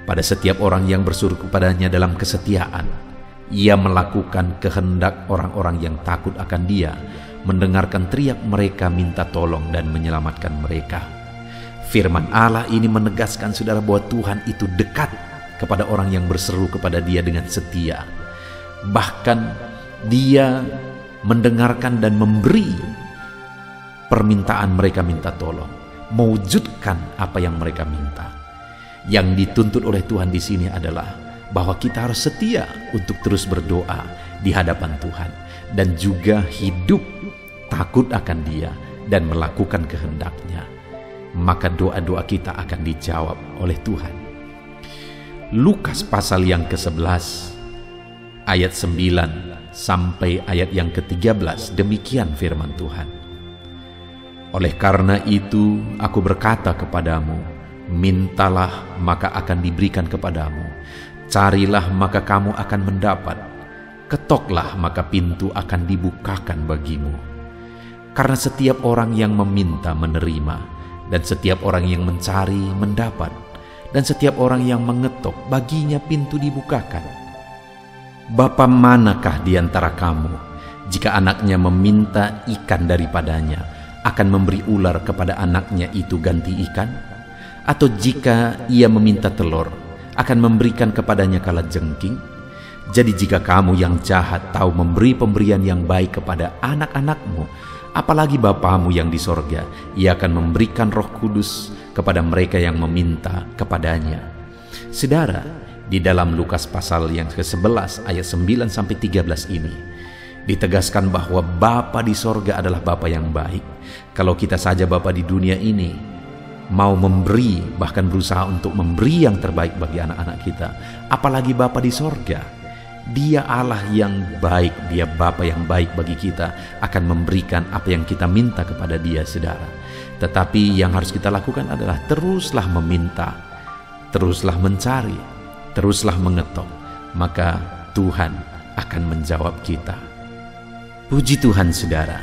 Pada setiap orang yang berseru kepadanya dalam kesetiaan. Ia melakukan kehendak orang-orang yang takut akan Dia, mendengarkan teriak mereka minta tolong dan menyelamatkan mereka." Firman Allah ini menegaskan, saudara, bahwa Tuhan itu dekat kepada orang yang berseru kepada Dia dengan setia. Bahkan Dia mendengarkan dan memberi permintaan mereka minta tolong, mewujudkan apa yang mereka minta. Yang dituntut oleh Tuhan di sini adalah bahwa kita harus setia untuk terus berdoa di hadapan Tuhan, dan juga hidup takut akan Dia dan melakukan kehendak-Nya. Maka doa-doa kita akan dijawab oleh Tuhan. Lukas pasal yang ke-11 ayat 9 sampai ayat yang ke-13, demikian firman Tuhan. "Oleh karena itu aku berkata kepadamu, mintalah maka akan diberikan kepadamu, carilah maka kamu akan mendapat, ketoklah maka pintu akan dibukakan bagimu. Karena setiap orang yang meminta menerima, dan setiap orang yang mencari mendapat, dan setiap orang yang mengetok baginya pintu dibukakan. Bapa manakah di antara kamu Jika anaknya meminta ikan daripadanya, akan memberi ular kepada anaknya itu ganti ikan? Atau jika ia meminta telur, akan memberikan kepadanya kalajengking? Jadi jika kamu yang jahat tahu memberi pemberian yang baik kepada anak-anakmu, apalagi Bapamu yang di sorga, ia akan memberikan Roh Kudus kepada mereka yang meminta kepadanya. Saudara, di dalam Lukas pasal yang ke-11 ayat 9-13 ini, ditegaskan bahwa Bapa di sorga adalah Bapa yang baik. Kalau kita saja Bapa di dunia ini mau memberi, bahkan berusaha untuk memberi yang terbaik bagi anak-anak kita, apalagi Bapa di sorga. Dia Allah yang baik, Dia Bapa yang baik bagi kita, akan memberikan apa yang kita minta kepada Dia, saudara. Tetapi yang harus kita lakukan adalah teruslah meminta, teruslah mencari, teruslah mengetok, maka Tuhan akan menjawab kita. Puji Tuhan, saudara.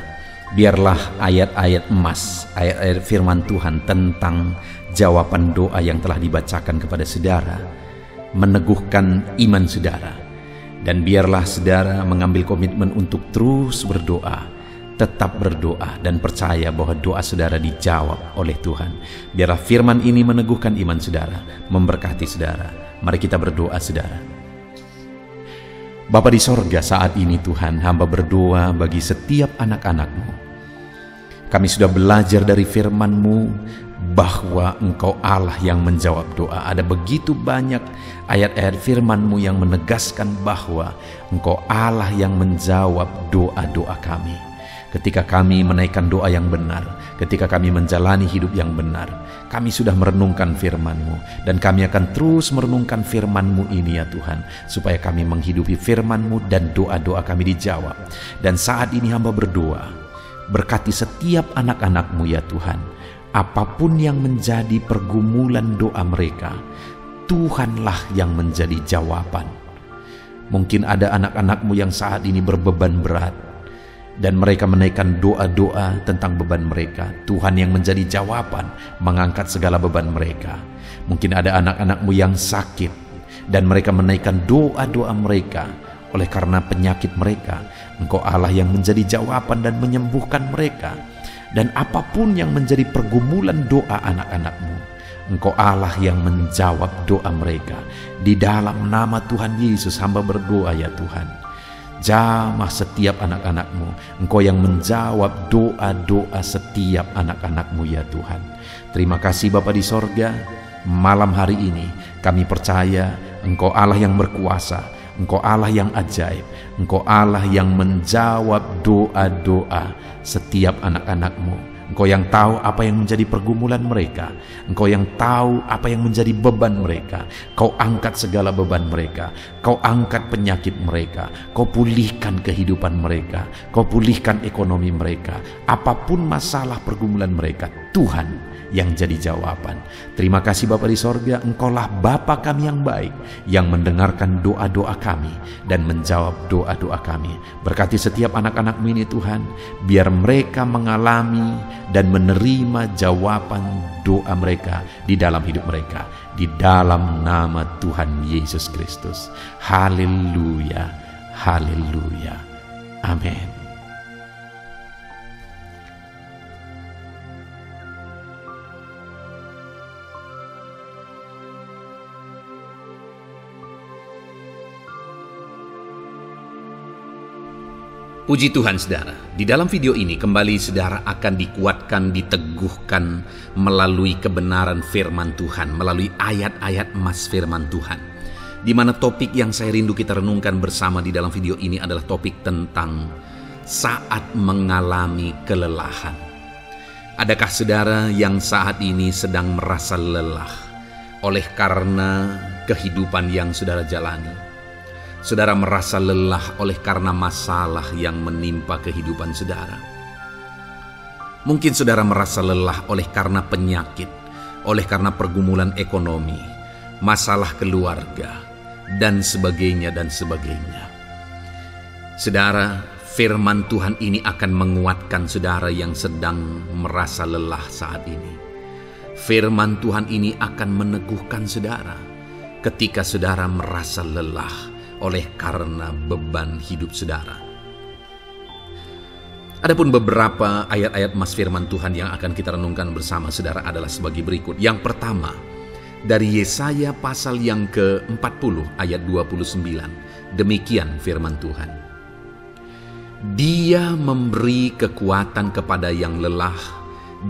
Biarlah ayat-ayat emas, ayat-ayat firman Tuhan tentang jawaban doa yang telah dibacakan kepada saudara meneguhkan iman saudara. Dan biarlah saudara mengambil komitmen untuk terus berdoa, tetap berdoa dan percaya bahwa doa saudara dijawab oleh Tuhan. Biarlah firman ini meneguhkan iman saudara, memberkati saudara. Mari kita berdoa, saudara. Bapa di sorga, saat ini Tuhan, hamba berdoa bagi setiap anak-anak-Mu. Kami sudah belajar dari firman-Mu bahwa Engkau Allah yang menjawab doa. Ada begitu banyak ayat-ayat firman-Mu yang menegaskan bahwa Engkau Allah yang menjawab doa-doa kami. Ketika kami menaikkan doa yang benar, ketika kami menjalani hidup yang benar, kami sudah merenungkan firman-Mu, dan kami akan terus merenungkan firman-Mu ini ya Tuhan, supaya kami menghidupi firman-Mu dan doa-doa kami dijawab. Dan saat ini hamba berdoa, berkati setiap anak-anak-Mu ya Tuhan. Apapun yang menjadi pergumulan doa mereka, Tuhanlah yang menjadi jawaban. Mungkin ada anak-anak-Mu yang saat ini berbeban berat, dan mereka menaikkan doa-doa tentang beban mereka. Tuhan yang menjadi jawaban, mengangkat segala beban mereka. Mungkin ada anak-anak-Mu yang sakit, dan mereka menaikkan doa-doa mereka. Oleh karena penyakit mereka, Engkau Allah yang menjadi jawaban dan menyembuhkan mereka. Dan apapun yang menjadi pergumulan doa anak-anak-Mu, Engkau Allah yang menjawab doa mereka. Di dalam nama Tuhan Yesus hamba berdoa ya Tuhan, jamah setiap anak-anak-Mu. Engkau yang menjawab doa-doa setiap anak-anak-Mu ya Tuhan. Terima kasih Bapa di sorga. Malam hari ini kami percaya Engkau Allah yang berkuasa, Engkau Allah yang ajaib, Engkau Allah yang menjawab doa-doa setiap anak-anak-Mu. Engkau yang tahu apa yang menjadi pergumulan mereka. Engkau yang tahu apa yang menjadi beban mereka. Kau angkat segala beban mereka. Kau angkat penyakit mereka. Kau pulihkan kehidupan mereka. Kau pulihkan ekonomi mereka. Apapun masalah pergumulan mereka, Tuhan yang jadi jawaban. Terima kasih Bapa di sorga, Engkaulah Bapa kami yang baik, yang mendengarkan doa-doa kami dan menjawab doa-doa kami. Berkati setiap anak-anak-Mu ini Tuhan, biar mereka mengalami dan menerima jawaban doa mereka di dalam hidup mereka. Di dalam nama Tuhan Yesus Kristus. Haleluya, haleluya, amin. Puji Tuhan saudara, di dalam video ini kembali saudara akan dikuatkan, diteguhkan melalui kebenaran firman Tuhan, melalui ayat-ayat emas firman Tuhan. Di mana topik yang saya rindu kita renungkan bersama di dalam video ini adalah topik tentang saat mengalami kelelahan. Adakah saudara yang saat ini sedang merasa lelah oleh karena kehidupan yang saudara jalani? Saudara merasa lelah oleh karena masalah yang menimpa kehidupan saudara. Mungkin saudara merasa lelah oleh karena penyakit, oleh karena pergumulan ekonomi, masalah keluarga, dan sebagainya dan sebagainya. Saudara, firman Tuhan ini akan menguatkan saudara yang sedang merasa lelah saat ini. Firman Tuhan ini akan meneguhkan saudara ketika saudara merasa lelah oleh karena beban hidup saudara. Adapun beberapa ayat-ayat mas firman Tuhan yang akan kita renungkan bersama saudara adalah sebagai berikut. Yang pertama, dari Yesaya pasal yang ke-40 ayat 29. Demikian firman Tuhan. Dia memberi kekuatan kepada yang lelah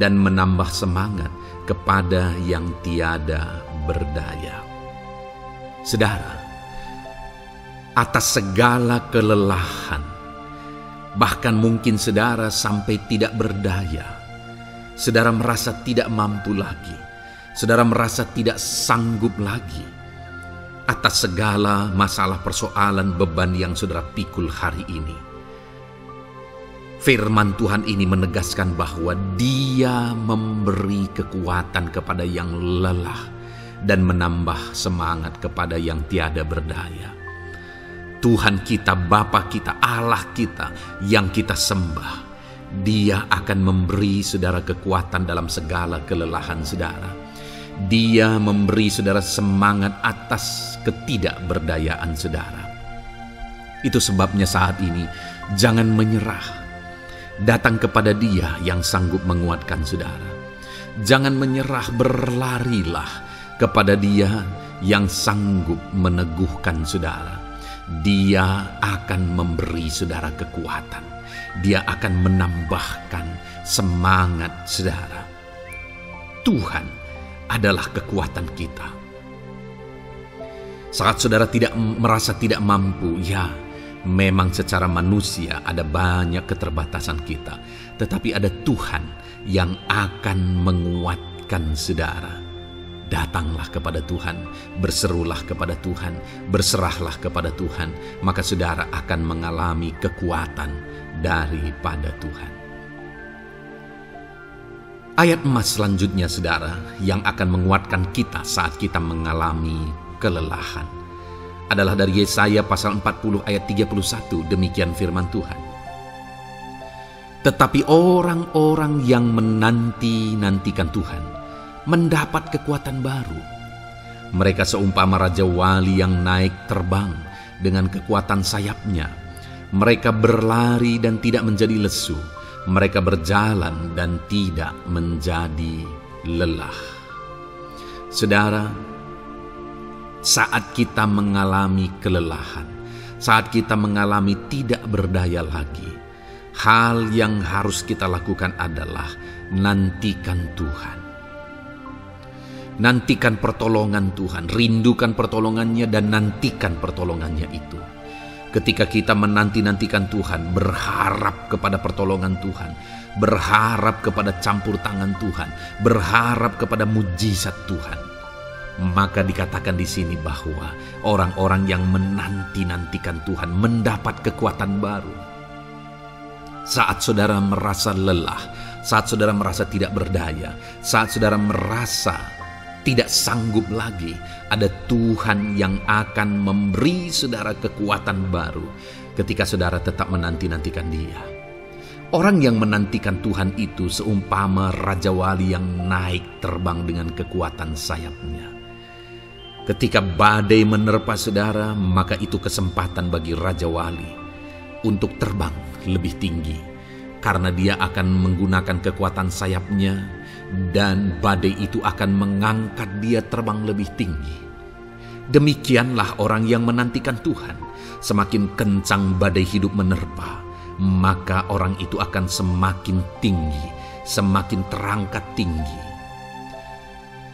dan menambah semangat kepada yang tiada berdaya. Saudara, atas segala kelelahan, bahkan mungkin saudara sampai tidak berdaya, saudara merasa tidak mampu lagi, saudara merasa tidak sanggup lagi atas segala masalah persoalan beban yang saudara pikul hari ini. Firman Tuhan ini menegaskan bahwa Dia memberi kekuatan kepada yang lelah dan menambah semangat kepada yang tiada berdaya. Tuhan kita, Bapa kita, Allah kita yang kita sembah, Dia akan memberi saudara kekuatan dalam segala kelelahan saudara. Dia memberi saudara semangat atas ketidakberdayaan saudara. Itu sebabnya saat ini jangan menyerah. Datang kepada Dia yang sanggup menguatkan saudara. Jangan menyerah, berlarilah kepada Dia yang sanggup meneguhkan saudara. Dia akan memberi saudara kekuatan. Dia akan menambahkan semangat saudara. Tuhan adalah kekuatan kita. Saat saudara merasa tidak mampu, ya memang secara manusia ada banyak keterbatasan kita. Tetapi ada Tuhan yang akan menguatkan saudara. Datanglah kepada Tuhan, berserulah kepada Tuhan, berserahlah kepada Tuhan, maka saudara akan mengalami kekuatan daripada Tuhan. Ayat emas selanjutnya saudara yang akan menguatkan kita saat kita mengalami kelelahan adalah dari Yesaya pasal 40 ayat 31. Demikian firman Tuhan. Tetapi orang-orang yang menanti-nantikan Tuhan mendapat kekuatan baru. Mereka seumpama Raja Wali yang naik terbang dengan kekuatan sayapnya. Mereka berlari dan tidak menjadi lesu. Mereka berjalan dan tidak menjadi lelah. Saudara, saat kita mengalami kelelahan, saat kita mengalami tidak berdaya lagi, hal yang harus kita lakukan adalah nantikan Tuhan. Nantikan pertolongan Tuhan, rindukan pertolongannya dan nantikan pertolongannya itu. Ketika kita menanti-nantikan Tuhan, berharap kepada pertolongan Tuhan, berharap kepada campur tangan Tuhan, berharap kepada mujizat Tuhan, maka dikatakan di sini bahwa orang-orang yang menanti-nantikan Tuhan mendapat kekuatan baru. Saat saudara merasa lelah, saat saudara merasa tidak berdaya, saat saudara merasa tidak sanggup lagi, ada Tuhan yang akan memberi saudara kekuatan baru ketika saudara tetap menanti-nantikan Dia. Orang yang menantikan Tuhan itu seumpama Raja Wali yang naik terbang dengan kekuatan sayapnya. Ketika badai menerpa saudara, maka itu kesempatan bagi Raja Wali untuk terbang lebih tinggi, karena dia akan menggunakan kekuatan sayapnya dan badai itu akan mengangkat dia terbang lebih tinggi. Demikianlah orang yang menantikan Tuhan. Semakin kencang badai hidup menerpa, maka orang itu akan semakin tinggi, semakin terangkat tinggi.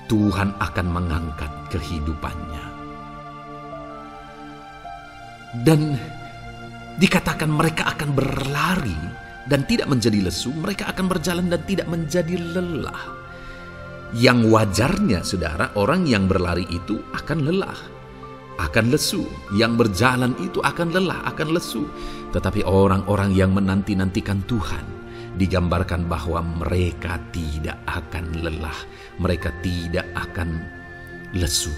Tuhan akan mengangkat kehidupannya. Dan dikatakan mereka akan berlari dan tidak menjadi lesu, mereka akan berjalan dan tidak menjadi lelah. Yang wajarnya saudara, orang yang berlari itu akan lelah, akan lesu. Yang berjalan itu akan lelah, akan lesu. Tetapi orang-orang yang menanti-nantikan Tuhan, digambarkan bahwa mereka tidak akan lelah, mereka tidak akan lesu,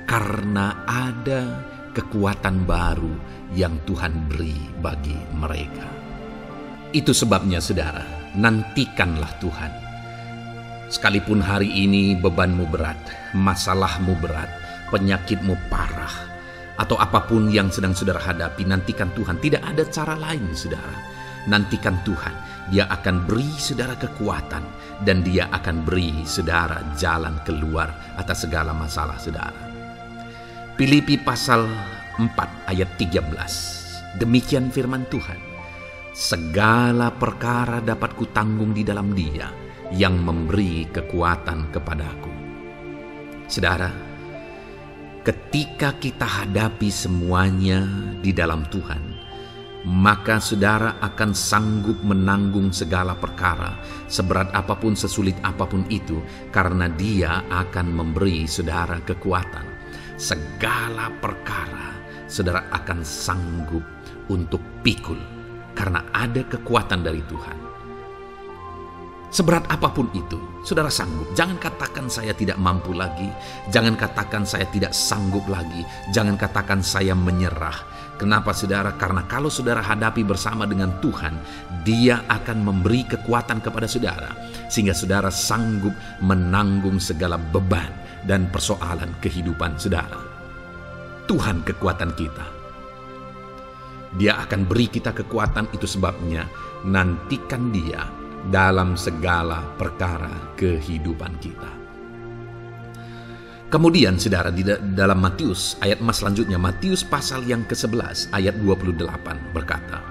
karena ada kekuatan baru yang Tuhan beri bagi mereka. Itu sebabnya saudara, nantikanlah Tuhan. Sekalipun hari ini bebanmu berat, masalahmu berat, penyakitmu parah, atau apapun yang sedang saudara hadapi, nantikan Tuhan. Tidak ada cara lain saudara. nantikan Tuhan. Dia akan beri saudara kekuatan, dan Dia akan beri saudara jalan keluar atas segala masalah saudara. Filipi pasal 4 ayat 13. Demikian firman Tuhan. Segala perkara dapat kutanggung di dalam Dia yang memberi kekuatan kepadaku. Saudara, ketika kita hadapi semuanya di dalam Tuhan, maka saudara akan sanggup menanggung segala perkara, seberat apapun, sesulit apapun itu, karena Dia akan memberi saudara kekuatan. Segala perkara saudara akan sanggup untuk pikul, karena ada kekuatan dari Tuhan. Seberat apapun itu, saudara sanggup. Jangan katakan saya tidak mampu lagi. Jangan katakan saya tidak sanggup lagi. Jangan katakan saya menyerah. Kenapa saudara? Karena kalau saudara hadapi bersama dengan Tuhan, Dia akan memberi kekuatan kepada saudara, sehingga saudara sanggup menanggung segala beban dan persoalan kehidupan saudara. Tuhan kekuatan kita. Dia akan beri kita kekuatan, itu sebabnya nantikan Dia dalam segala perkara kehidupan kita. Kemudian saudara, di dalam Matius ayat selanjutnya, Matius pasal yang ke-11 ayat 28 berkata,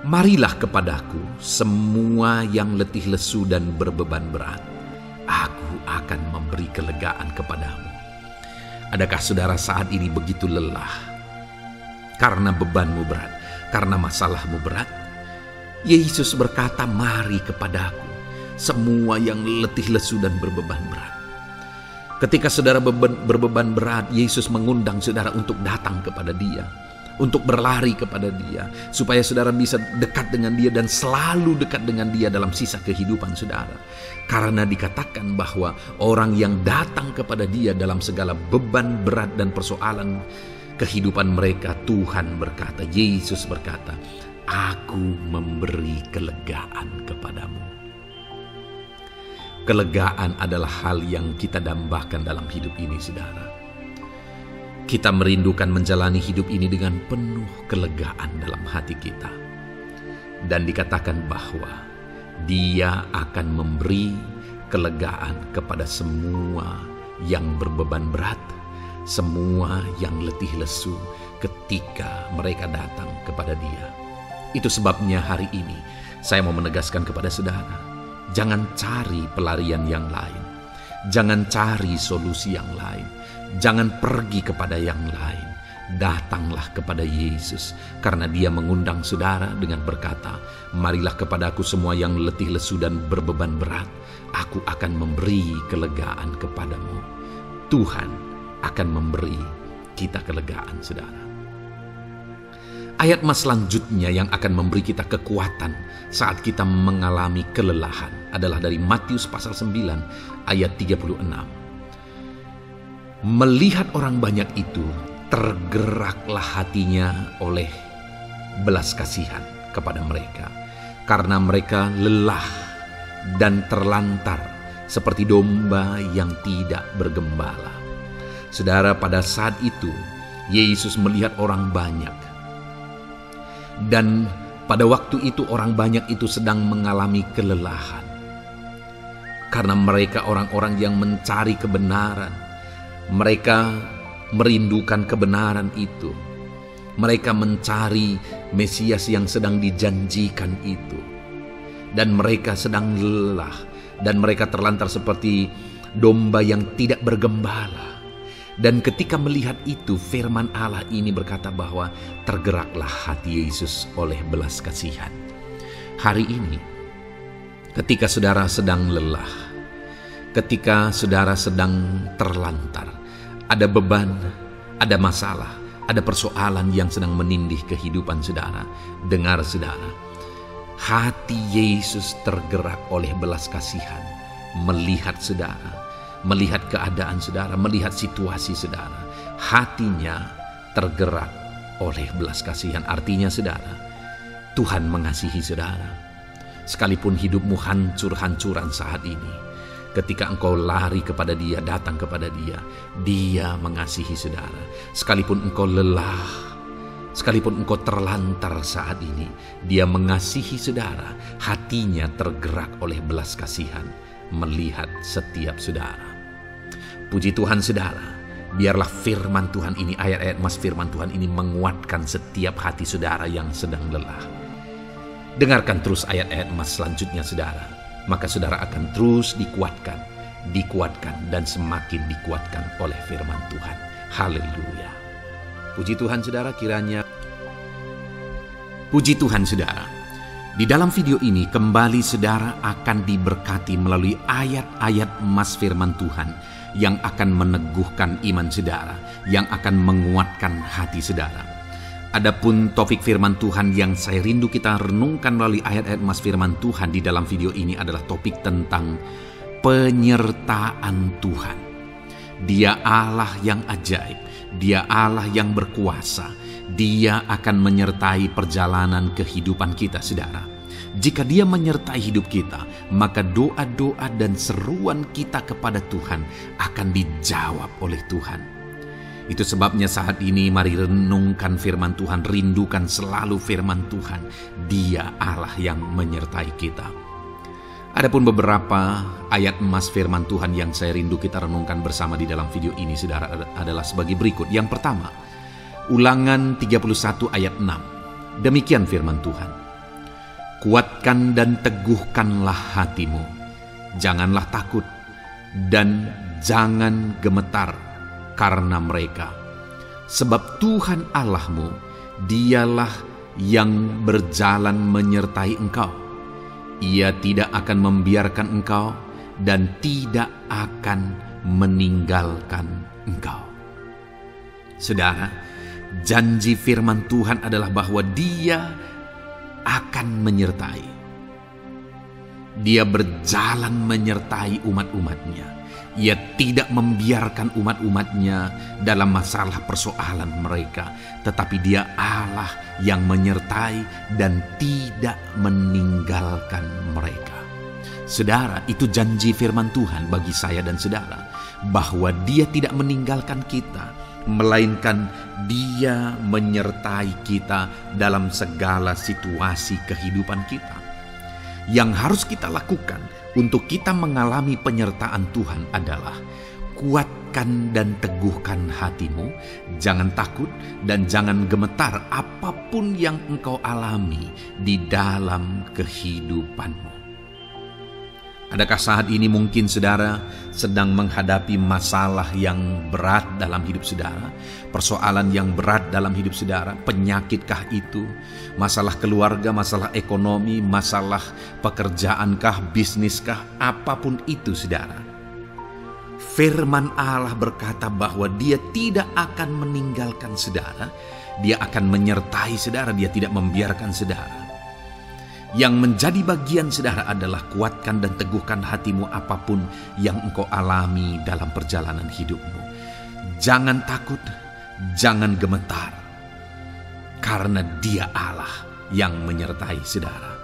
marilah kepadaku semua yang letih lesu dan berbeban berat, aku akan memberi kelegaan kepadamu. Adakah saudara saat ini begitu lelah karena bebanmu berat, karena masalahmu berat? Yesus berkata, mari kepadaku semua yang letih lesu dan berbeban berat. Ketika saudara berbeban berat, Yesus mengundang saudara untuk datang kepada Dia, untuk berlari kepada Dia, supaya saudara bisa dekat dengan Dia dan selalu dekat dengan Dia dalam sisa kehidupan saudara. Karena dikatakan bahwa orang yang datang kepada Dia dalam segala beban berat dan persoalan kehidupan mereka, Tuhan berkata, Yesus berkata, aku memberi kelegaan kepadamu. Kelegaan adalah hal yang kita dambakan dalam hidup ini, saudara. Kita merindukan menjalani hidup ini dengan penuh kelegaan dalam hati kita. Dan dikatakan bahwa Dia akan memberi kelegaan kepada semua yang berbeban berat, semua yang letih lesu ketika mereka datang kepada Dia. Itu sebabnya hari ini saya mau menegaskan kepada saudara, jangan cari pelarian yang lain. Jangan cari solusi yang lain. Jangan pergi kepada yang lain. Datanglah kepada Yesus, karena Dia mengundang saudara dengan berkata, marilah kepadaku semua yang letih lesu dan berbeban berat, aku akan memberi kelegaan kepadamu. Tuhan akan memberi kita kelegaan, saudara. Ayat selanjutnya yang akan memberi kita kekuatan saat kita mengalami kelelahan adalah dari Matius pasal 9 ayat 36. Melihat orang banyak itu, tergeraklah hatinya oleh belas kasihan kepada mereka, karena mereka lelah dan terlantar seperti domba yang tidak bergembala. Saudara, pada saat itu Yesus melihat orang banyak. Dan pada waktu itu orang banyak itu sedang mengalami kelelahan. Karena mereka orang-orang yang mencari kebenaran. Mereka merindukan kebenaran itu. Mereka mencari Mesias yang sedang dijanjikan itu. Dan mereka sedang lelah. Dan mereka terlantar seperti domba yang tidak bergembala. Dan ketika melihat itu, firman Allah ini berkata bahwa tergeraklah hati Yesus oleh belas kasihan. Hari ini, ketika saudara sedang lelah, ketika saudara sedang terlantar, ada beban, ada masalah, ada persoalan yang sedang menindih kehidupan saudara, dengar saudara, hati Yesus tergerak oleh belas kasihan, melihat saudara, melihat keadaan saudara, melihat situasi saudara. Hatinya tergerak oleh belas kasihan. Artinya saudara, Tuhan mengasihi saudara. Sekalipun hidupmu hancur-hancuran saat ini, ketika engkau lari kepada Dia, datang kepada Dia, Dia mengasihi saudara. Sekalipun engkau lelah, Sekalipun engkau terlantar saat ini, Dia mengasihi saudara. Hatinya tergerak oleh belas kasihan melihat setiap saudara. Puji Tuhan saudara, biarlah firman Tuhan ini, ayat-ayat Mas firman Tuhan ini menguatkan setiap hati saudara yang sedang lelah. Dengarkan terus ayat-ayat Mas selanjutnya saudara, maka saudara akan terus dikuatkan, dan semakin dikuatkan oleh firman Tuhan. Haleluya. Puji Tuhan saudara, Puji Tuhan saudara, di dalam video ini kembali saudara akan diberkati melalui ayat-ayat Mas firman Tuhan yang akan meneguhkan iman saudara, yang akan menguatkan hati saudara. Adapun topik firman Tuhan yang saya rindu kita renungkan melalui ayat-ayat Mas firman Tuhan di dalam video ini adalah topik tentang penyertaan Tuhan. Dia Allah yang ajaib, Dia Allah yang berkuasa. Dia akan menyertai perjalanan kehidupan kita saudara. Jika Dia menyertai hidup kita, maka doa-doa dan seruan kita kepada Tuhan akan dijawab oleh Tuhan. Itu sebabnya saat ini mari renungkan firman Tuhan, rindukan selalu firman Tuhan. Dia Allah yang menyertai kita. Adapun beberapa ayat Mas firman Tuhan yang saya rindu kita renungkan bersama di dalam video ini saudara adalah sebagai berikut. Yang pertama, Ulangan 31 ayat 6. Demikian firman Tuhan. Kuatkan dan teguhkanlah hatimu. Janganlah takut dan jangan gemetar karena mereka. Sebab Tuhan Allahmu, Dialah yang berjalan menyertai engkau. Ia tidak akan membiarkan engkau dan tidak akan meninggalkan engkau. Saudara, janji firman Tuhan adalah bahwa Dia akan menyertai. Dia berjalan menyertai umat-umatnya. Ia tidak membiarkan umat-umatnya dalam masalah persoalan mereka, tetapi Dia Allah yang menyertai dan tidak meninggalkan mereka. Saudara, itu janji firman Tuhan bagi saya dan saudara, bahwa Dia tidak meninggalkan kita, melainkan Dia menyertai kita dalam segala situasi kehidupan kita. Yang harus kita lakukan untuk kita mengalami penyertaan Tuhan adalah kuatkan dan teguhkan hatimu, jangan takut dan jangan gemetar apapun yang engkau alami di dalam kehidupanmu. Adakah saat ini mungkin saudara sedang menghadapi masalah yang berat dalam hidup saudara? Persoalan yang berat dalam hidup saudara? Penyakitkah itu? Masalah keluarga, masalah ekonomi, masalah pekerjaankah, bisniskah? Apapun itu saudara. Firman Allah berkata bahwa Dia tidak akan meninggalkan saudara. Dia akan menyertai saudara, Dia tidak membiarkan saudara. Yang menjadi bagian saudara adalah kuatkan dan teguhkan hatimu apapun yang engkau alami dalam perjalanan hidupmu. Jangan takut, jangan gemetar, karena Dia Allah yang menyertai saudara.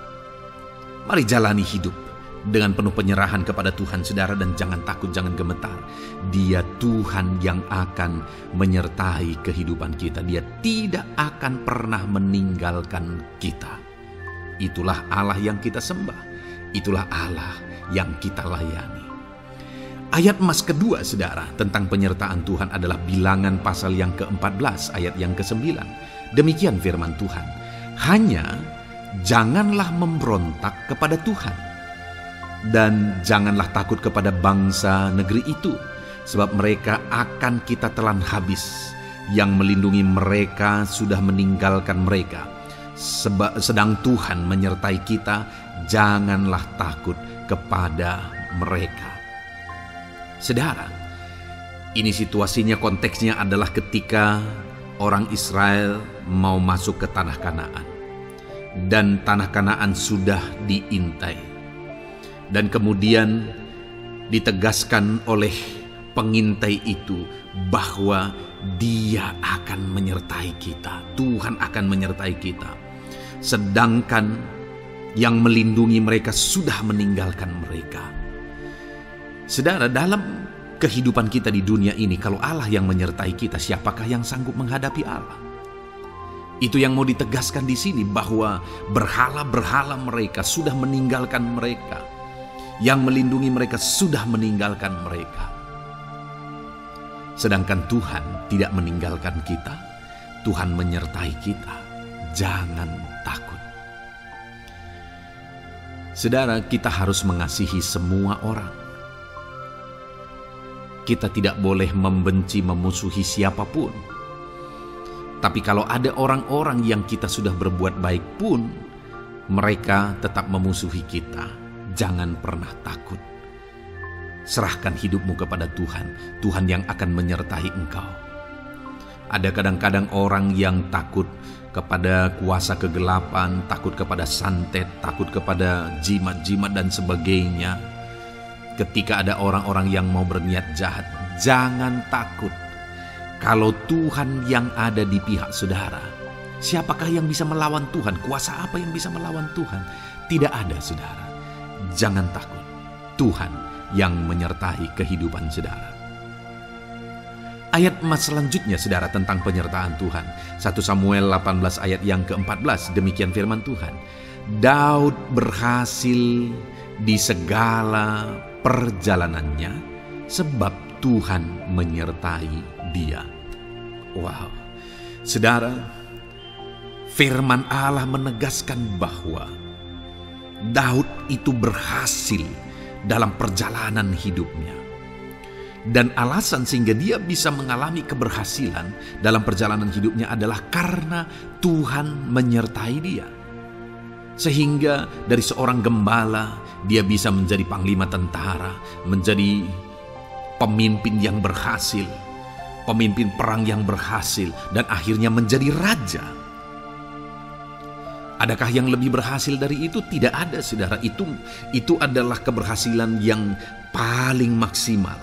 Mari jalani hidup dengan penuh penyerahan kepada Tuhan saudara, dan jangan takut, jangan gemetar. Dia Tuhan yang akan menyertai kehidupan kita. Dia tidak akan pernah meninggalkan kita. Itulah Allah yang kita sembah. Itulah Allah yang kita layani. Ayat Mas kedua saudara tentang penyertaan Tuhan adalah Bilangan pasal yang ke-14 ayat yang ke-9. Demikian firman Tuhan. Hanya janganlah memberontak kepada Tuhan, dan janganlah takut kepada bangsa negeri itu, sebab mereka akan kita telan habis. Yang melindungi mereka sudah meninggalkan mereka. Sedang Tuhan menyertai kita, janganlah takut kepada mereka. Saudara, ini situasinya, konteksnya adalah ketika orang Israel mau masuk ke tanah Kanaan. Dan tanah Kanaan sudah diintai. Dan kemudian ditegaskan oleh pengintai itu bahwa Dia akan menyertai kita. Tuhan akan menyertai kita. Sedangkan yang melindungi mereka sudah meninggalkan mereka. Saudara, dalam kehidupan kita di dunia ini, kalau Allah yang menyertai kita, siapakah yang sanggup menghadapi Allah? Itu yang mau ditegaskan di sini, bahwa berhala-berhala mereka sudah meninggalkan mereka. Yang melindungi mereka sudah meninggalkan mereka. Sedangkan Tuhan tidak meninggalkan kita. Tuhan menyertai kita. Jangan takut. Saudara, kita harus mengasihi semua orang. Kita tidak boleh membenci, memusuhi siapapun. Tapi kalau ada orang-orang yang kita sudah berbuat baik pun, mereka tetap memusuhi kita. Jangan pernah takut. Serahkan hidupmu kepada Tuhan. Tuhan yang akan menyertai engkau. Ada kadang-kadang orang yang takut kepada kuasa kegelapan, takut kepada santet, takut kepada jimat-jimat dan sebagainya. Ketika ada orang-orang yang mau berniat jahat, jangan takut. Kalau Tuhan yang ada di pihak saudara, siapakah yang bisa melawan Tuhan? Kuasa apa yang bisa melawan Tuhan? Tidak ada, saudara. Jangan takut. Tuhan yang menyertai kehidupan saudara. Ayat emas selanjutnya, saudara, tentang penyertaan Tuhan. 1 Samuel 18 ayat yang ke-14, demikian firman Tuhan. Daud berhasil di segala perjalanannya sebab Tuhan menyertai dia. Wow, saudara, firman Allah menegaskan bahwa Daud itu berhasil dalam perjalanan hidupnya. Dan alasan sehingga dia bisa mengalami keberhasilan dalam perjalanan hidupnya adalah karena Tuhan menyertai dia. Sehingga dari seorang gembala, dia bisa menjadi panglima tentara, menjadi pemimpin yang berhasil, pemimpin perang yang berhasil, dan akhirnya menjadi raja. Adakah yang lebih berhasil dari itu? Tidak ada, saudara. Itu adalah keberhasilan yang paling maksimal.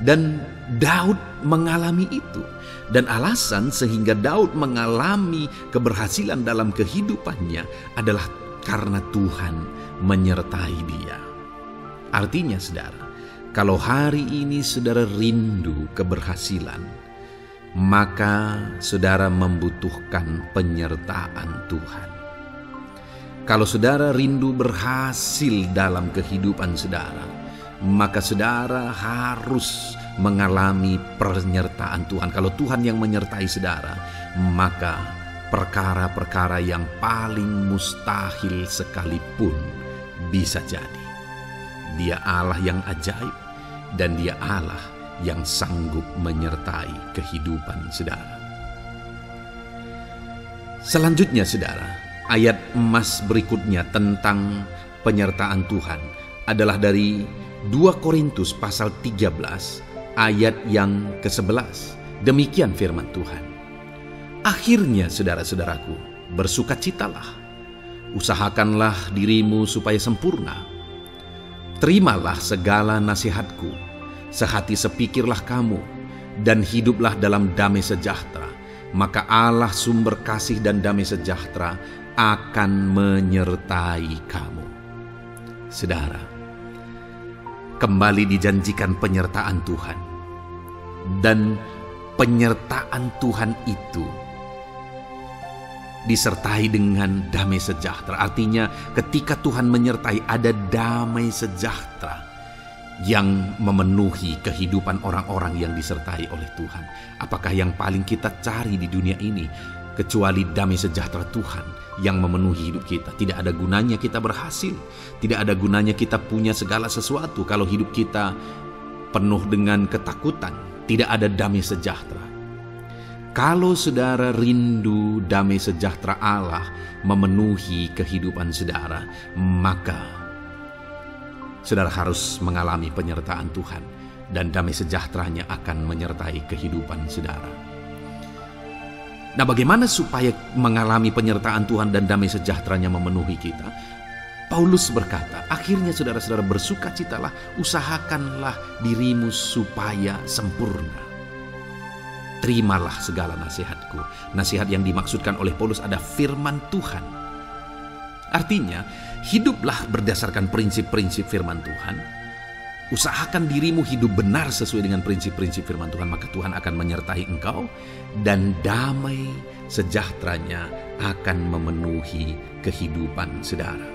Dan Daud mengalami itu. Dan alasan sehingga Daud mengalami keberhasilan dalam kehidupannya adalah karena Tuhan menyertai dia. Artinya, saudara, kalau hari ini saudara rindu keberhasilan, maka saudara membutuhkan penyertaan Tuhan. Kalau saudara rindu berhasil dalam kehidupan saudara, maka saudara harus mengalami penyertaan Tuhan. Kalau Tuhan yang menyertai saudara, maka perkara-perkara yang paling mustahil sekalipun bisa jadi. Dia Allah yang ajaib, dan dia Allah yang sanggup menyertai kehidupan saudara. Selanjutnya, saudara, ayat emas berikutnya tentang penyertaan Tuhan adalah dari 2 Korintus pasal 13 ayat yang ke-11. Demikian firman Tuhan. Akhirnya, saudara-saudaraku, bersukacitalah, usahakanlah dirimu supaya sempurna. Terimalah segala nasihatku, sehati sepikirlah kamu, dan hiduplah dalam damai sejahtera. Maka Allah sumber kasih dan damai sejahtera akan menyertai kamu. Saudara, kembali dijanjikan penyertaan Tuhan. Dan penyertaan Tuhan itu disertai dengan damai sejahtera. Artinya ketika Tuhan menyertai, ada damai sejahtera yang memenuhi kehidupan orang-orang yang disertai oleh Tuhan. Apakah yang paling kita cari di dunia ini kecuali damai sejahtera Tuhan yang memenuhi hidup kita? Tidak ada gunanya kita berhasil, tidak ada gunanya kita punya segala sesuatu kalau hidup kita penuh dengan ketakutan, tidak ada damai sejahtera. Kalau saudara rindu damai sejahtera Allah memenuhi kehidupan saudara, maka saudara harus mengalami penyertaan Tuhan, dan damai sejahteranya akan menyertai kehidupan saudara. Nah, bagaimana supaya mengalami penyertaan Tuhan dan damai sejahteranya memenuhi kita? Paulus berkata, akhirnya saudara-saudara bersukacitalah, usahakanlah dirimu supaya sempurna. Terimalah segala nasihatku. Nasihat yang dimaksudkan oleh Paulus ada firman Tuhan. Artinya, hiduplah berdasarkan prinsip-prinsip firman Tuhan. Usahakan dirimu hidup benar sesuai dengan prinsip-prinsip firman Tuhan, maka Tuhan akan menyertai engkau dan damai sejahteranya akan memenuhi kehidupan saudara.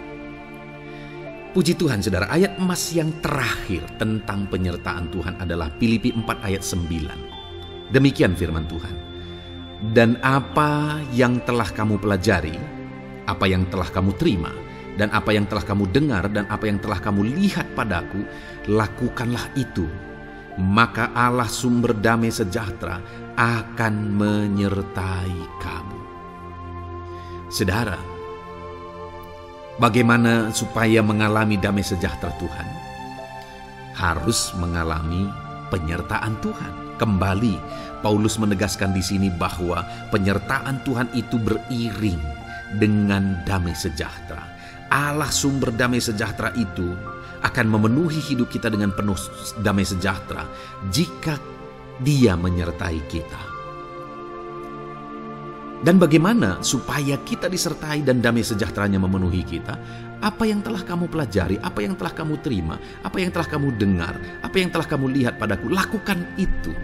Puji Tuhan saudara, ayat emas yang terakhir tentang penyertaan Tuhan adalah Filipi 4 ayat 9. Demikian firman Tuhan. Dan apa yang telah kamu pelajari, apa yang telah kamu terima, dan apa yang telah kamu dengar, dan apa yang telah kamu lihat padaku, lakukanlah itu. Maka Allah sumber damai sejahtera akan menyertai kamu. Saudara, bagaimana supaya mengalami damai sejahtera Tuhan? Harus mengalami penyertaan Tuhan. Kembali, Paulus menegaskan di sini bahwa penyertaan Tuhan itu beriring dengan damai sejahtera. Allah sumber damai sejahtera itu akan memenuhi hidup kita dengan penuh damai sejahtera jika Dia menyertai kita. Dan bagaimana supaya kita disertai dan damai sejahteranya memenuhi kita? Apa yang telah kamu pelajari, apa yang telah kamu terima, apa yang telah kamu dengar, apa yang telah kamu lihat padaku, lakukan itu.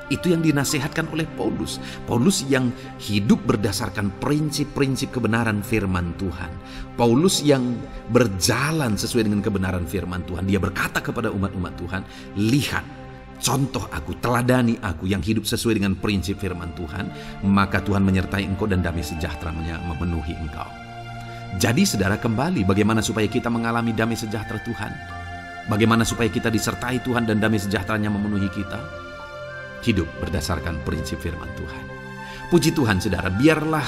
Itu yang dinasihatkan oleh Paulus. Paulus yang hidup berdasarkan prinsip-prinsip kebenaran firman Tuhan. Paulus yang berjalan sesuai dengan kebenaran firman Tuhan. Dia berkata kepada umat-umat Tuhan, lihat, contoh aku, teladani aku yang hidup sesuai dengan prinsip firman Tuhan, maka Tuhan menyertai engkau dan damai sejahtera-Nya memenuhi engkau. Jadi saudara, kembali bagaimana supaya kita mengalami damai sejahtera Tuhan? Bagaimana supaya kita disertai Tuhan dan damai sejahtera-Nya memenuhi kita? Hidup berdasarkan prinsip firman Tuhan. Puji Tuhan saudara, biarlah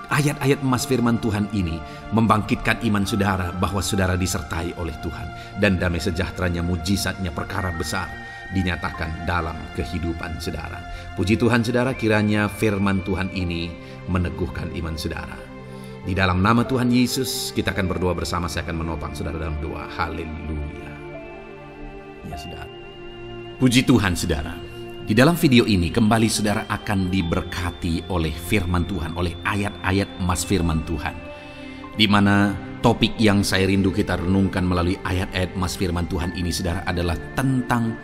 ayat-ayat emas firman Tuhan ini membangkitkan iman saudara bahwa saudara disertai oleh Tuhan. Dan damai sejahteranya, mujizatnya, perkara besar dinyatakan dalam kehidupan saudara. Puji Tuhan saudara, kiranya firman Tuhan ini meneguhkan iman saudara. Di dalam nama Tuhan Yesus kita akan berdoa bersama. Saya akan menopang saudara dalam doa. Haleluya. Ya saudara. Puji Tuhan saudara. Di dalam video ini kembali saudara akan diberkati oleh firman Tuhan, oleh ayat-ayat emas firman Tuhan. Di mana topik yang saya rindu kita renungkan melalui ayat-ayat emas firman Tuhan ini saudara adalah tentang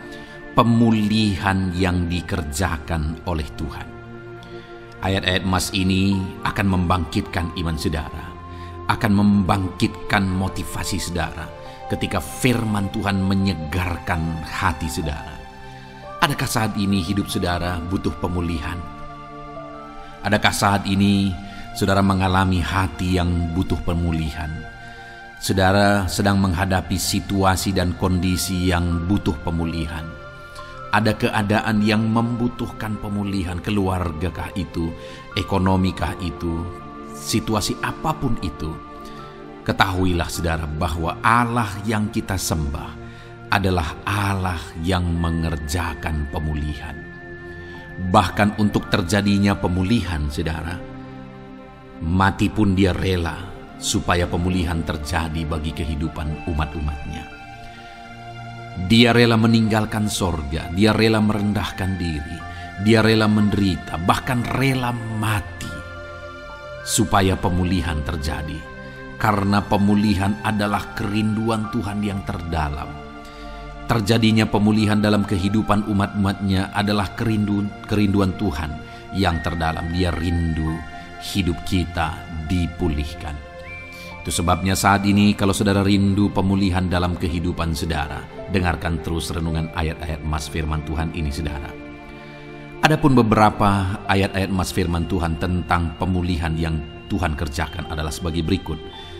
pemulihan yang dikerjakan oleh Tuhan. Ayat-ayat emas ini akan membangkitkan iman saudara, akan membangkitkan motivasi saudara ketika firman Tuhan menyegarkan hati saudara. Adakah saat ini hidup saudara butuh pemulihan? Adakah saat ini saudara mengalami hati yang butuh pemulihan? Saudara sedang menghadapi situasi dan kondisi yang butuh pemulihan. Ada keadaan yang membutuhkan pemulihan, keluargakah itu, ekonomikah itu, situasi apapun itu. Ketahuilah saudara bahwa Allah yang kita sembah adalah Allah yang mengerjakan pemulihan. Bahkan untuk terjadinya pemulihan saudara, mati pun Dia rela supaya pemulihan terjadi bagi kehidupan umat-umatnya. Dia rela meninggalkan sorga, Dia rela merendahkan diri, Dia rela menderita, bahkan rela mati supaya pemulihan terjadi. Karena pemulihan adalah kerinduan Tuhan yang terdalam. Terjadinya pemulihan dalam kehidupan umat-umatnya adalah kerinduan Tuhan yang terdalam. Dia rindu hidup kita dipulihkan. Itu sebabnya saat ini kalau saudara rindu pemulihan dalam kehidupan saudara, dengarkan terus renungan ayat-ayat emas firman Tuhan ini saudara. Adapun beberapa ayat-ayat emas firman Tuhan tentang pemulihan yang Tuhan kerjakan adalah sebagai berikut.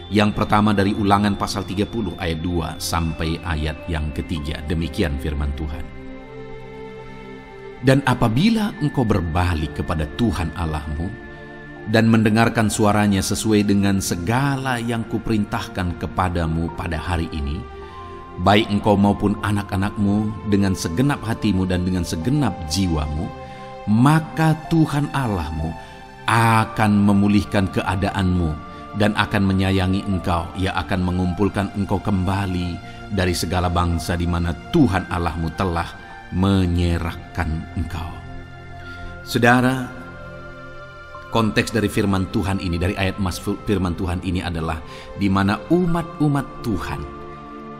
Yang pertama dari Ulangan pasal 30 ayat 2 sampai ayat yang ketiga. Demikian firman Tuhan. Dan apabila engkau berbalik kepada Tuhan Allahmu dan mendengarkan suaranya sesuai dengan segala yang kuperintahkan kepadamu pada hari ini, baik engkau maupun anak-anakmu dengan segenap hatimu dan dengan segenap jiwamu, maka Tuhan Allahmu akan memulihkan keadaanmu dan akan menyayangi engkau. Ia akan mengumpulkan engkau kembali dari segala bangsa di mana Tuhan Allahmu telah menyerahkan engkau. Saudara, konteks dari firman Tuhan ini, dari ayat emas firman Tuhan ini adalah di mana umat-umat Tuhan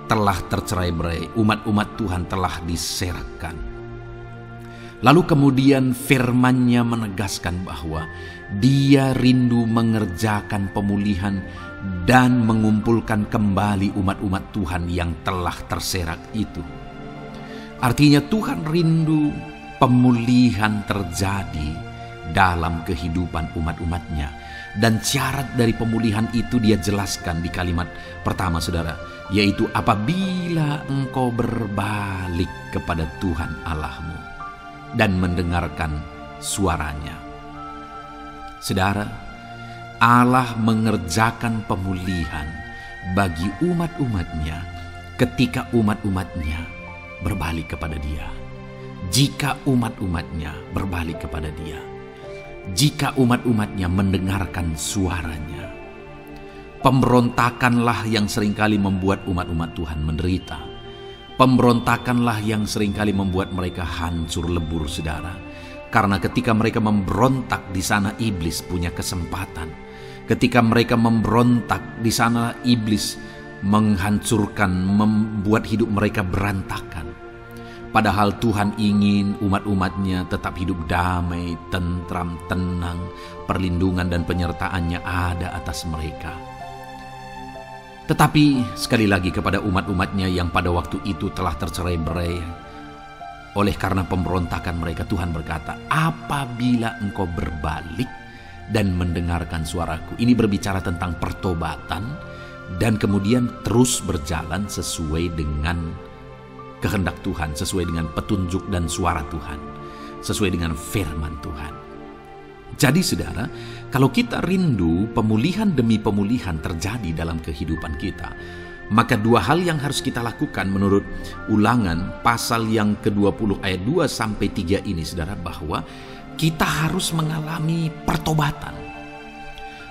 telah tercerai-berai, umat-umat Tuhan telah diserakkan. Lalu kemudian firman-Nya menegaskan bahwa Dia rindu mengerjakan pemulihan dan mengumpulkan kembali umat-umat Tuhan yang telah terserak itu. Artinya Tuhan rindu pemulihan terjadi dalam kehidupan umat-umatnya. Dan syarat dari pemulihan itu Dia jelaskan di kalimat pertama, saudara, yaitu apabila engkau berbalik kepada Tuhan Allahmu dan mendengarkan suaranya. Saudara, Allah mengerjakan pemulihan bagi umat-umatnya ketika umat-umatnya berbalik kepada Dia. Jika umat-umatnya berbalik kepada Dia, jika umat-umatnya mendengarkan suaranya. Pemberontakanlah yang seringkali membuat umat-umat Tuhan menderita. Pemberontakanlah yang seringkali membuat mereka hancur lebur, saudara. Karena ketika mereka memberontak, di sana iblis punya kesempatan. Ketika mereka memberontak, di sana iblis menghancurkan, membuat hidup mereka berantakan. Padahal Tuhan ingin umat-umatnya tetap hidup damai, tentram, tenang, perlindungan dan penyertaan-Nya ada atas mereka. Tetapi sekali lagi kepada umat-umatnya yang pada waktu itu telah tercerai-berai oleh karena pemberontakan mereka, Tuhan berkata, apabila engkau berbalik dan mendengarkan suaraku. Ini berbicara tentang pertobatan dan kemudian terus berjalan sesuai dengan kehendak Tuhan, sesuai dengan petunjuk dan suara Tuhan, sesuai dengan firman Tuhan. Jadi saudara, kalau kita rindu pemulihan demi pemulihan terjadi dalam kehidupan kita, maka dua hal yang harus kita lakukan menurut Ulangan pasal yang ke-20 ayat 2-3 ini, saudara, bahwa kita harus mengalami pertobatan.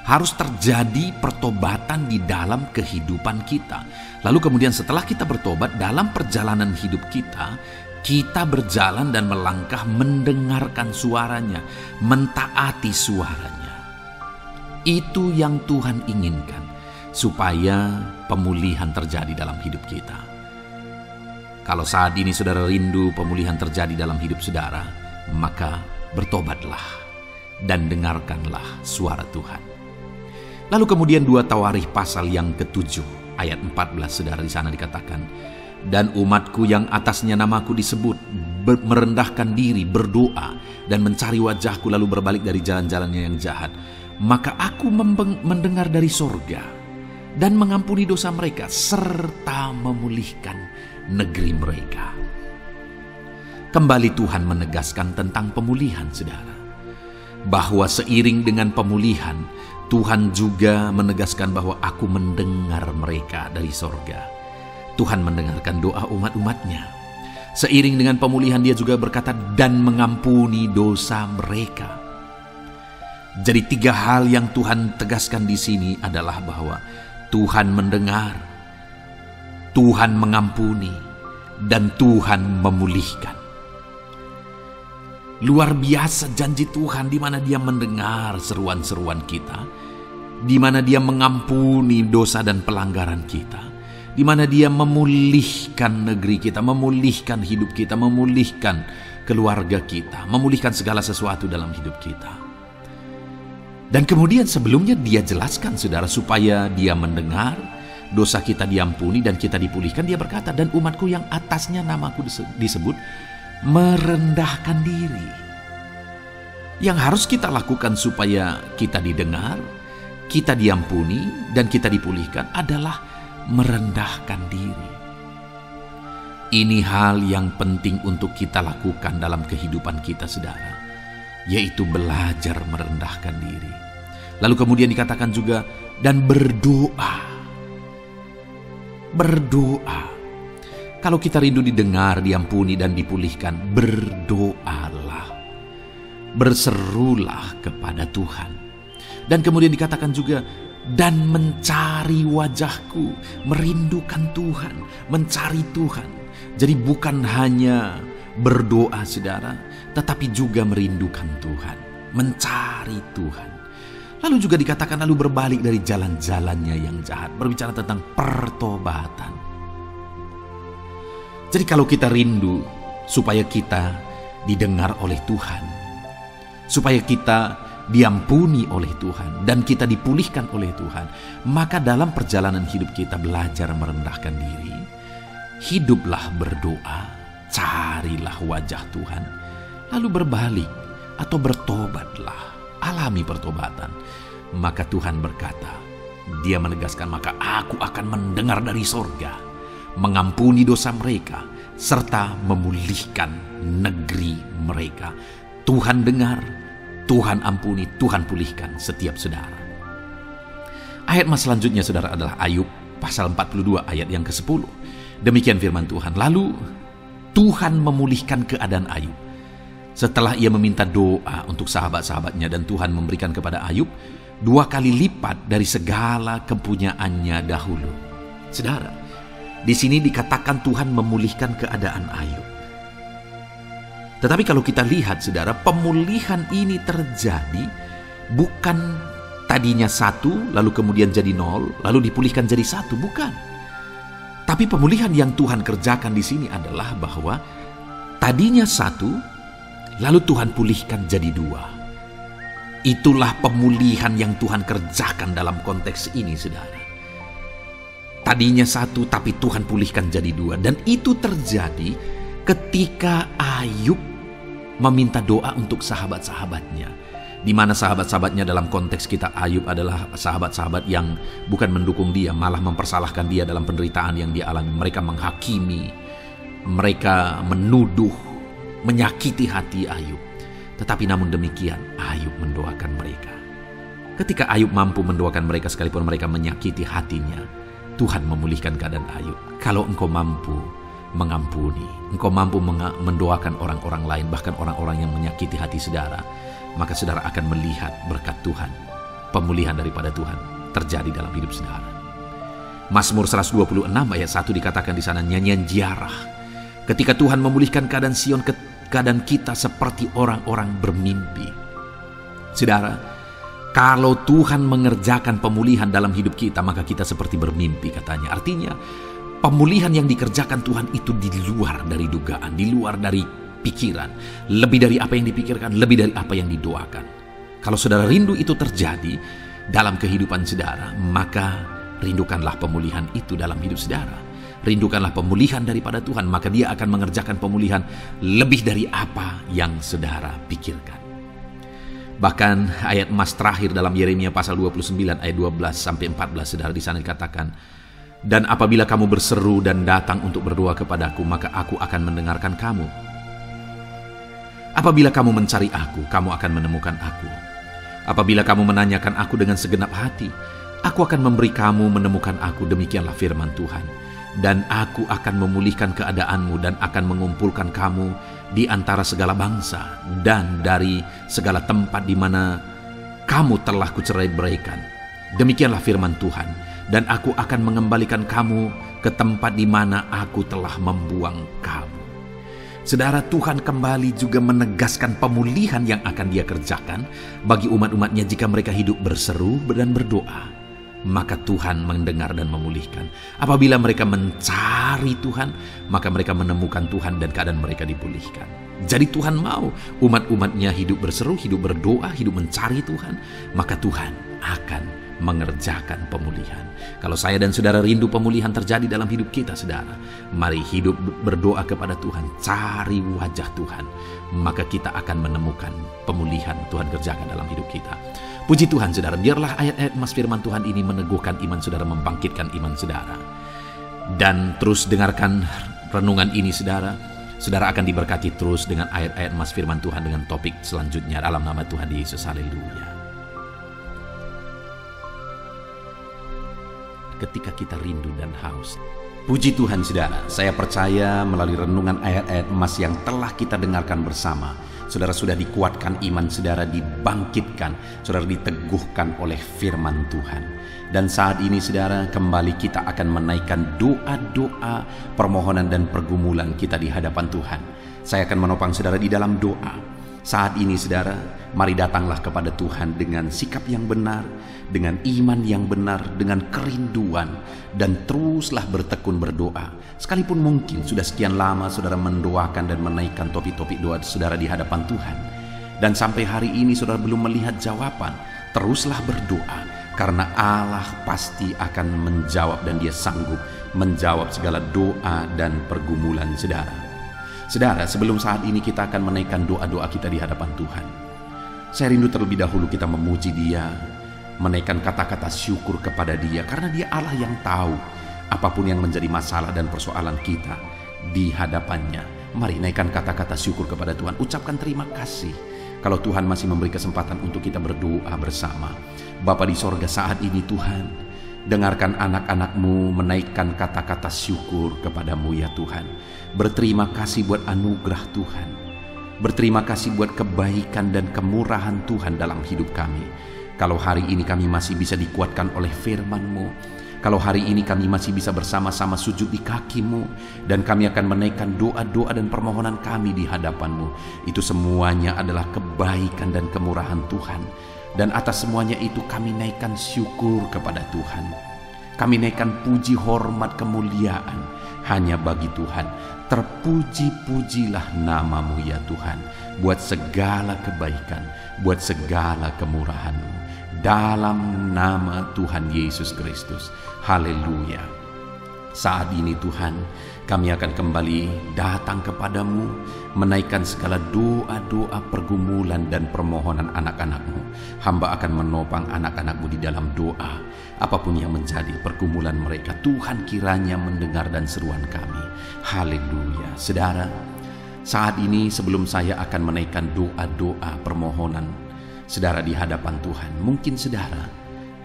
Harus terjadi pertobatan di dalam kehidupan kita. Lalu kemudian setelah kita bertobat, dalam perjalanan hidup kita, kita berjalan dan melangkah mendengarkan suaranya, mentaati suaranya. Itu yang Tuhan inginkan, supaya pemulihan terjadi dalam hidup kita. Kalau saat ini saudara rindu pemulihan terjadi dalam hidup saudara, maka bertobatlah dan dengarkanlah suara Tuhan. Lalu kemudian 2 Tawarikh pasal yang ke-7 ayat 14, saudara, di sana dikatakan, dan umatku yang atasnya namaku disebut merendahkan diri, berdoa dan mencari wajahku lalu berbalik dari jalan-jalannya yang jahat, maka aku mendengar dari sorga dan mengampuni dosa mereka serta memulihkan negeri mereka. Kembali Tuhan menegaskan tentang pemulihan, saudara, bahwa seiring dengan pemulihan Tuhan juga menegaskan bahwa aku mendengar mereka dari sorga. Tuhan mendengarkan doa umat-umatnya. Seiring dengan pemulihan Dia juga berkata dan mengampuni dosa mereka. Jadi 3 hal yang Tuhan tegaskan di sini adalah bahwa Tuhan mendengar, Tuhan mengampuni, dan Tuhan memulihkan. Luar biasa janji Tuhan, di mana Dia mendengar seruan-seruan kita, di mana Dia mengampuni dosa dan pelanggaran kita, di mana Dia memulihkan negeri kita, memulihkan hidup kita, memulihkan keluarga kita, memulihkan segala sesuatu dalam hidup kita. Dan kemudian sebelumnya Dia jelaskan, saudara, supaya Dia mendengar, dosa kita diampuni dan kita dipulihkan. Dia berkata, dan umatku yang atasnya namaku disebut merendahkan diri. Yang harus kita lakukan supaya kita didengar, kita diampuni, dan kita dipulihkan adalah merendahkan diri. Ini hal yang penting untuk kita lakukan dalam kehidupan kita, saudara, yaitu belajar merendahkan diri. Lalu kemudian dikatakan juga, dan berdoa. Berdoa. Kalau kita rindu didengar, diampuni, dan dipulihkan, berdoalah. Berserulah kepada Tuhan. Dan kemudian dikatakan juga, dan mencari wajahku, merindukan Tuhan, mencari Tuhan. Jadi bukan hanya berdoa, saudara, tetapi juga merindukan Tuhan, mencari Tuhan. Lalu juga dikatakan lalu berbalik dari jalan-jalannya yang jahat, berbicara tentang pertobatan. Jadi kalau kita rindu supaya kita didengar oleh Tuhan, supaya kita diampuni oleh Tuhan, dan kita dipulihkan oleh Tuhan, maka dalam perjalanan hidup kita belajar merendahkan diri. Hiduplah berdoa, carilah wajah Tuhan, lalu berbalik atau bertobatlah, alami pertobatan. Maka Tuhan berkata, Dia menegaskan, maka aku akan mendengar dari sorga, mengampuni dosa mereka, serta memulihkan negeri mereka. Tuhan dengar, Tuhan ampuni, Tuhan pulihkan setiap saudara. Ayat mas selanjutnya saudara adalah Ayub pasal 42 ayat yang ke-10. Demikian firman Tuhan. Lalu Tuhan memulihkan keadaan Ayub. Setelah ia meminta doa untuk sahabat-sahabatnya, dan Tuhan memberikan kepada Ayub 2 kali lipat dari segala kepunyaannya dahulu. Saudara, di sini dikatakan Tuhan memulihkan keadaan Ayub. Tetapi kalau kita lihat saudara, pemulihan ini terjadi bukan tadinya 1 lalu kemudian jadi 0 lalu dipulihkan jadi 1, bukan. Tapi pemulihan yang Tuhan kerjakan di sini adalah bahwa tadinya 1 lalu Tuhan pulihkan jadi 2. Itulah pemulihan yang Tuhan kerjakan dalam konteks ini saudara. Tadinya 1 tapi Tuhan pulihkan jadi 2. Dan itu terjadi ketika Ayub meminta doa untuk sahabat-sahabatnya. Di mana sahabat-sahabatnya dalam konteks kita Ayub adalah sahabat-sahabat yang bukan mendukung dia, malah mempersalahkan dia dalam penderitaan yang dia alami. Mereka menghakimi, mereka menuduh, menyakiti hati Ayub. Tetapi namun demikian Ayub mendoakan mereka. Ketika Ayub mampu mendoakan mereka sekalipun mereka menyakiti hatinya, Tuhan memulihkan keadaan Ayub. Kalau engkau mampu mengampuni, engkau mampu mendoakan orang-orang lain, bahkan orang-orang yang menyakiti hati saudara, maka saudara akan melihat berkat Tuhan, pemulihan daripada Tuhan terjadi dalam hidup saudara. Mazmur 126 ayat 1 dikatakan di sana, nyanyian ziarah. Ketika Tuhan memulihkan keadaan Sion, keadaan kita seperti orang-orang bermimpi. Saudara, kalau Tuhan mengerjakan pemulihan dalam hidup kita, maka kita seperti bermimpi katanya. Artinya, pemulihan yang dikerjakan Tuhan itu di luar dari dugaan, di luar dari pikiran, lebih dari apa yang dipikirkan, lebih dari apa yang didoakan. Kalau saudara rindu itu terjadi dalam kehidupan saudara, maka rindukanlah pemulihan itu dalam hidup saudara. Rindukanlah pemulihan daripada Tuhan, maka Dia akan mengerjakan pemulihan lebih dari apa yang saudara pikirkan. Bahkan ayat emas terakhir dalam Yeremia pasal 29 ayat 12 sampai 14 saudara, di sana dikatakan, dan apabila kamu berseru dan datang untuk berdoa kepadaku, maka aku akan mendengarkan kamu. Apabila kamu mencari aku, kamu akan menemukan aku. Apabila kamu menanyakan aku dengan segenap hati, aku akan memberi kamu menemukan aku, demikianlah firman Tuhan. Dan aku akan memulihkan keadaanmu dan akan mengumpulkan kamu di antara segala bangsa dan dari segala tempat di mana kamu telah kucerai-beraikan. Demikianlah firman Tuhan. Dan aku akan mengembalikan kamu ke tempat di mana aku telah membuang kamu. Saudara, Tuhan kembali juga menegaskan pemulihan yang akan Dia kerjakan bagi umat-umatnya jika mereka hidup berseru dan berdoa. Maka Tuhan mendengar dan memulihkan. Apabila mereka mencari Tuhan, maka mereka menemukan Tuhan dan keadaan mereka dipulihkan. Jadi Tuhan mau umat-umatnya hidup berseru, hidup berdoa, hidup mencari Tuhan, maka Tuhan akan mengerjakan pemulihan. Kalau saya dan saudara rindu pemulihan terjadi dalam hidup kita saudara, mari hidup berdoa kepada Tuhan, cari wajah Tuhan, maka kita akan menemukan pemulihan Tuhan kerjakan dalam hidup kita. Puji Tuhan saudara, biarlah ayat-ayat mas firman Tuhan ini meneguhkan iman saudara, membangkitkan iman saudara. Dan terus dengarkan renungan ini saudara. Saudara akan diberkati terus dengan ayat-ayat mas firman Tuhan dengan topik selanjutnya dalam nama Tuhan Yesus. Haleluya. Ketika kita rindu dan haus. Puji Tuhan saudara, saya percaya melalui renungan ayat-ayat emas yang telah kita dengarkan bersama, saudara sudah dikuatkan iman saudara, dibangkitkan, saudara diteguhkan oleh firman Tuhan. Dan saat ini saudara, kembali kita akan menaikkan doa-doa, permohonan dan pergumulan kita di hadapan Tuhan. Saya akan menopang saudara di dalam doa. Saat ini saudara, mari datanglah kepada Tuhan dengan sikap yang benar, dengan iman yang benar, dengan kerinduan, dan teruslah bertekun berdoa. Sekalipun mungkin sudah sekian lama saudara mendoakan dan menaikkan topi-topi doa saudara di hadapan Tuhan, dan sampai hari ini saudara belum melihat jawaban, teruslah berdoa, karena Allah pasti akan menjawab dan Dia sanggup menjawab segala doa dan pergumulan saudara. Saudara, sebelum saat ini kita akan menaikkan doa-doa kita di hadapan Tuhan, saya rindu terlebih dahulu kita memuji Dia, menaikkan kata-kata syukur kepada Dia, karena Dia Allah yang tahu apapun yang menjadi masalah dan persoalan kita di hadapannya. Mari naikkan kata-kata syukur kepada Tuhan, ucapkan terima kasih kalau Tuhan masih memberi kesempatan untuk kita berdoa bersama. Bapa di sorga, saat ini Tuhan, dengarkan anak-anak-Mu menaikkan kata-kata syukur kepadamu ya Tuhan. Berterima kasih buat anugerah Tuhan. Berterima kasih buat kebaikan dan kemurahan Tuhan dalam hidup kami. Kalau hari ini kami masih bisa dikuatkan oleh firman-Mu, kalau hari ini kami masih bisa bersama-sama sujud di kaki-Mu, dan kami akan menaikkan doa-doa dan permohonan kami di hadapan-Mu, itu semuanya adalah kebaikan dan kemurahan Tuhan. Dan atas semuanya itu kami naikkan syukur kepada Tuhan. Kami naikkan puji, hormat, kemuliaan hanya bagi Tuhan. Terpuji-pujilah nama-Mu ya Tuhan, buat segala kebaikan, buat segala kemurahan-Mu, dalam nama Tuhan Yesus Kristus. Haleluya. Saat ini Tuhan, kami akan kembali datang kepadamu, menaikkan segala doa-doa pergumulan dan permohonan anak-anak-Mu. Hamba akan menopang anak-anak-Mu di dalam doa. Apapun yang menjadi pergumulan mereka, Tuhan kiranya mendengar dan seruan kami. Haleluya. Saudara, saat ini sebelum saya akan menaikkan doa-doa permohonan saudara di hadapan Tuhan, mungkin saudara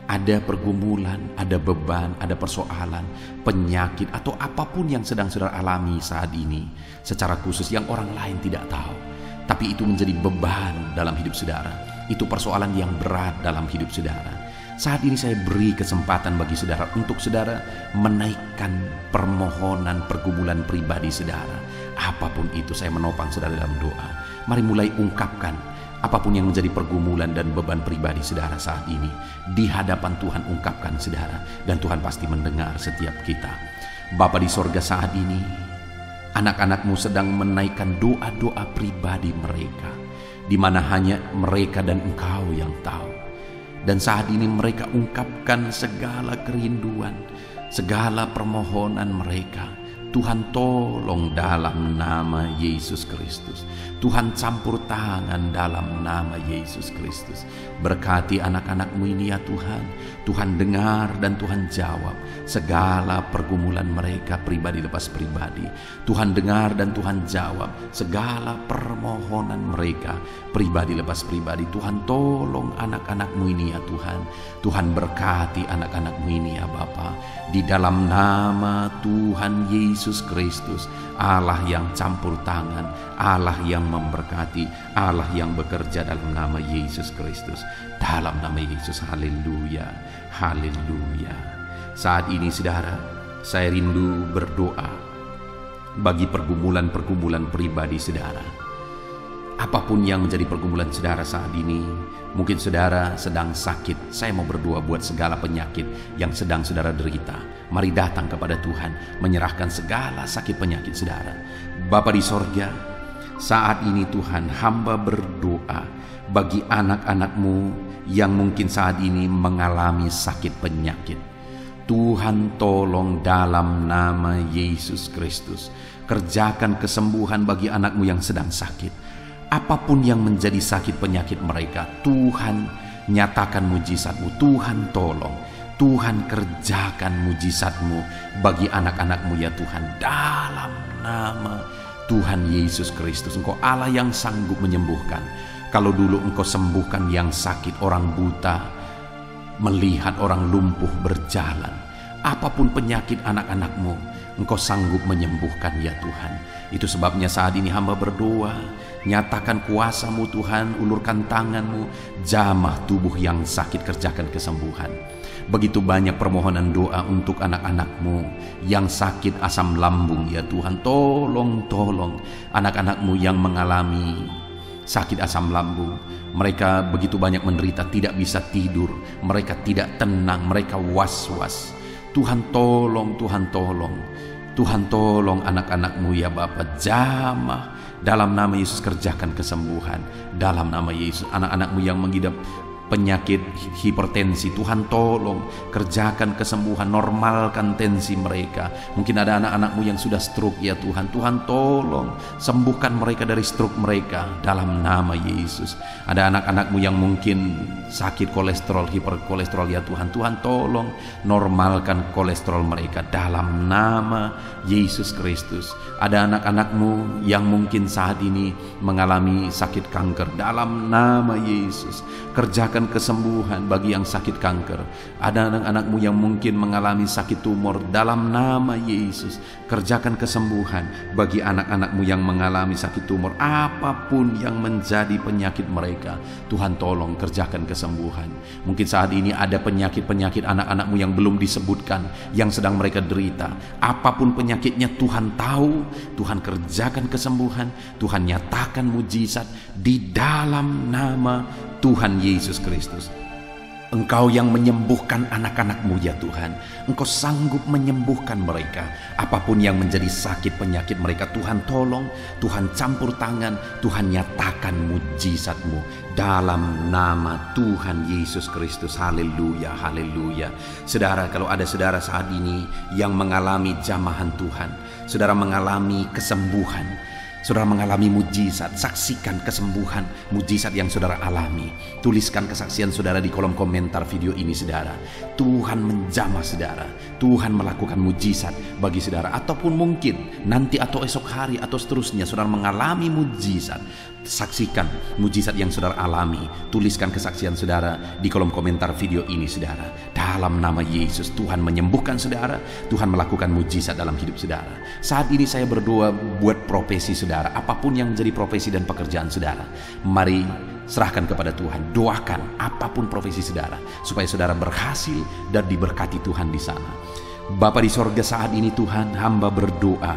ada pergumulan, ada beban, ada persoalan, penyakit, atau apapun yang sedang saudara alami saat ini secara khusus yang orang lain tidak tahu, tapi itu menjadi beban dalam hidup saudara. Itu persoalan yang berat dalam hidup saudara. Saat ini saya beri kesempatan bagi saudara untuk saudara menaikkan permohonan pergumulan pribadi saudara. Apapun itu, saya menopang saudara dalam doa. Mari mulai ungkapkan apapun yang menjadi pergumulan dan beban pribadi saudara saat ini. Di hadapan Tuhan ungkapkan saudara, dan Tuhan pasti mendengar setiap kita. Bapa di sorga, saat ini anak-anak-Mu sedang menaikkan doa-doa pribadi mereka, di mana hanya mereka dan Engkau yang tahu. Dan saat ini mereka ungkapkan segala kerinduan, segala permohonan mereka. Tuhan tolong dalam nama Yesus Kristus. Tuhan campur tangan dalam nama Yesus Kristus. Berkati anak-anak-Mu ini ya Tuhan. Tuhan dengar dan Tuhan jawab segala pergumulan mereka pribadi lepas pribadi. Tuhan dengar dan Tuhan jawab segala permohonan mereka pribadi lepas pribadi. Tuhan tolong anak-anak-Mu ini ya Tuhan. Tuhan berkati anak-anak-Mu ini ya Bapa. Di dalam nama Tuhan Yesus Kristus, Allah yang campur tangan, Allah yang memberkati, Allah yang bekerja dalam nama Yesus Kristus. Dalam nama Yesus, haleluya, haleluya. Saat ini saudara, saya rindu berdoa bagi pergumulan-pergumulan pribadi saudara. Apapun yang menjadi pergumulan saudara saat ini, mungkin saudara sedang sakit. Saya mau berdoa buat segala penyakit yang sedang saudara derita. Mari datang kepada Tuhan, menyerahkan segala sakit penyakit saudara. Bapa di sorga, saat ini Tuhan, hamba berdoa bagi anak-anak-Mu yang mungkin saat ini mengalami sakit penyakit. Tuhan tolong dalam nama Yesus Kristus, kerjakan kesembuhan bagi anak-Mu yang sedang sakit. Apapun yang menjadi sakit penyakit mereka, Tuhan nyatakan mujizat-Mu. Tuhan tolong, Tuhan kerjakan mujizat-Mu bagi anak-anak-Mu ya Tuhan. Dalam nama Tuhan Yesus Kristus, Engkau Allah yang sanggup menyembuhkan. Kalau dulu Engkau sembuhkan yang sakit, orang buta melihat, orang lumpuh berjalan, apapun penyakit anak-anak-Mu, Engkau sanggup menyembuhkan ya Tuhan. Itu sebabnya saat ini hamba berdoa, nyatakan kuasa-Mu Tuhan, ulurkan tangan-Mu, jamah tubuh yang sakit, kerjakan kesembuhan. Begitu banyak permohonan doa untuk anak-anak-Mu yang sakit asam lambung ya Tuhan. Tolong anak-anak-Mu yang mengalami sakit asam lambung. Mereka begitu banyak menderita, tidak bisa tidur, mereka tidak tenang, mereka was-was. Tuhan tolong, Tuhan tolong, Tuhan tolong anak-anak-Mu ya Bapa. Jamah dalam nama Yesus, kerjakan kesembuhan dalam nama Yesus. Anak-anak-Mu yang mengidap penyakit hipertensi, Tuhan tolong kerjakan kesembuhan, normalkan tensi mereka. Mungkin ada anak-anak-Mu yang sudah stroke ya Tuhan, Tuhan tolong sembuhkan mereka dari stroke mereka dalam nama Yesus. Ada anak-anak-Mu yang mungkin sakit kolesterol, hiperkolesterol ya Tuhan, Tuhan tolong normalkan kolesterol mereka dalam nama Yesus Kristus. Ada anak-anak-Mu yang mungkin saat ini mengalami sakit kanker, dalam nama Yesus kerjakan kesembuhan bagi yang sakit kanker. Ada anak-anak-Mu yang mungkin mengalami sakit tumor, dalam nama Yesus kerjakan kesembuhan bagi anak-anak-Mu yang mengalami sakit tumor. Apapun yang menjadi penyakit mereka, Tuhan tolong kerjakan kesembuhan. Mungkin saat ini ada penyakit-penyakit anak-anak-Mu yang belum disebutkan, yang sedang mereka derita. Apapun penyakitnya Tuhan tahu, Tuhan kerjakan kesembuhan, Tuhan nyatakan mujizat di dalam nama Tuhan Yesus Kristus. Engkau yang menyembuhkan anak-anak-Mu ya Tuhan. Engkau sanggup menyembuhkan mereka. Apapun yang menjadi sakit penyakit mereka, Tuhan tolong, Tuhan campur tangan, Tuhan nyatakan mujizat-Mu dalam nama Tuhan Yesus Kristus. Haleluya, haleluya. Saudara, kalau ada saudara saat ini yang mengalami jamahan Tuhan, saudara mengalami kesembuhan, saudara mengalami mujizat, saksikan kesembuhan, mujizat yang saudara alami. Tuliskan kesaksian saudara di kolom komentar video ini saudara. Tuhan menjamah saudara, Tuhan melakukan mujizat bagi saudara. Ataupun mungkin nanti atau esok hari atau seterusnya saudara mengalami mujizat. Saksikan mujizat yang saudara alami. Tuliskan kesaksian saudara di kolom komentar video ini saudara. Dalam nama Yesus, Tuhan menyembuhkan saudara, Tuhan melakukan mujizat dalam hidup saudara. Saat ini saya berdoa buat profesi saudara, apapun yang menjadi profesi dan pekerjaan saudara. Mari serahkan kepada Tuhan, doakan apapun profesi saudara, supaya saudara berhasil dan diberkati Tuhan di sana. Bapa di sorga, saat ini Tuhan, hamba berdoa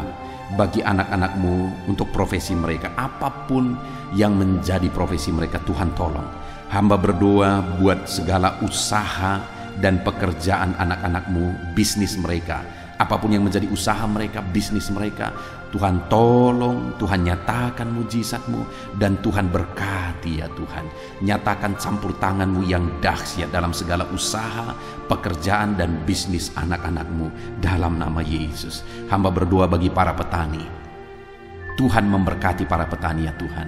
bagi anak-anak-Mu untuk profesi mereka. Apapun yang menjadi profesi mereka, Tuhan tolong. Hamba berdoa buat segala usaha dan pekerjaan anak-anak-Mu, bisnis mereka. Apapun yang menjadi usaha mereka, bisnis mereka, Tuhan tolong, Tuhan nyatakan mujizat-Mu, dan Tuhan berkati ya Tuhan. Nyatakan campur tangan-Mu yang dahsyat dalam segala usaha, pekerjaan dan bisnis anak-anak-Mu dalam nama Yesus. Hamba berdoa bagi para petani. Tuhan memberkati para petani ya Tuhan,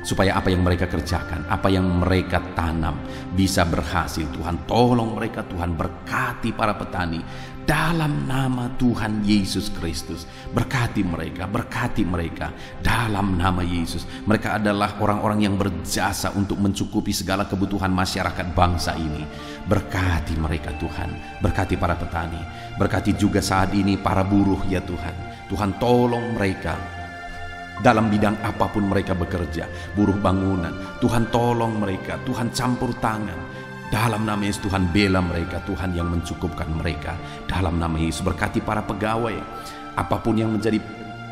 supaya apa yang mereka kerjakan, apa yang mereka tanam bisa berhasil. Tuhan tolong mereka, Tuhan berkati para petani dalam nama Tuhan Yesus Kristus. Berkati mereka dalam nama Yesus. Mereka adalah orang-orang yang berjasa untuk mencukupi segala kebutuhan masyarakat bangsa ini. Berkati mereka Tuhan, berkati para petani, berkati juga saat ini para buruh ya Tuhan. Tuhan tolong mereka dalam bidang apapun mereka bekerja, buruh bangunan, Tuhan tolong mereka, Tuhan campur tangan. Dalam nama Yesus, Tuhan bela mereka, Tuhan yang mencukupkan mereka. Dalam nama Yesus, berkati para pegawai, apapun yang menjadi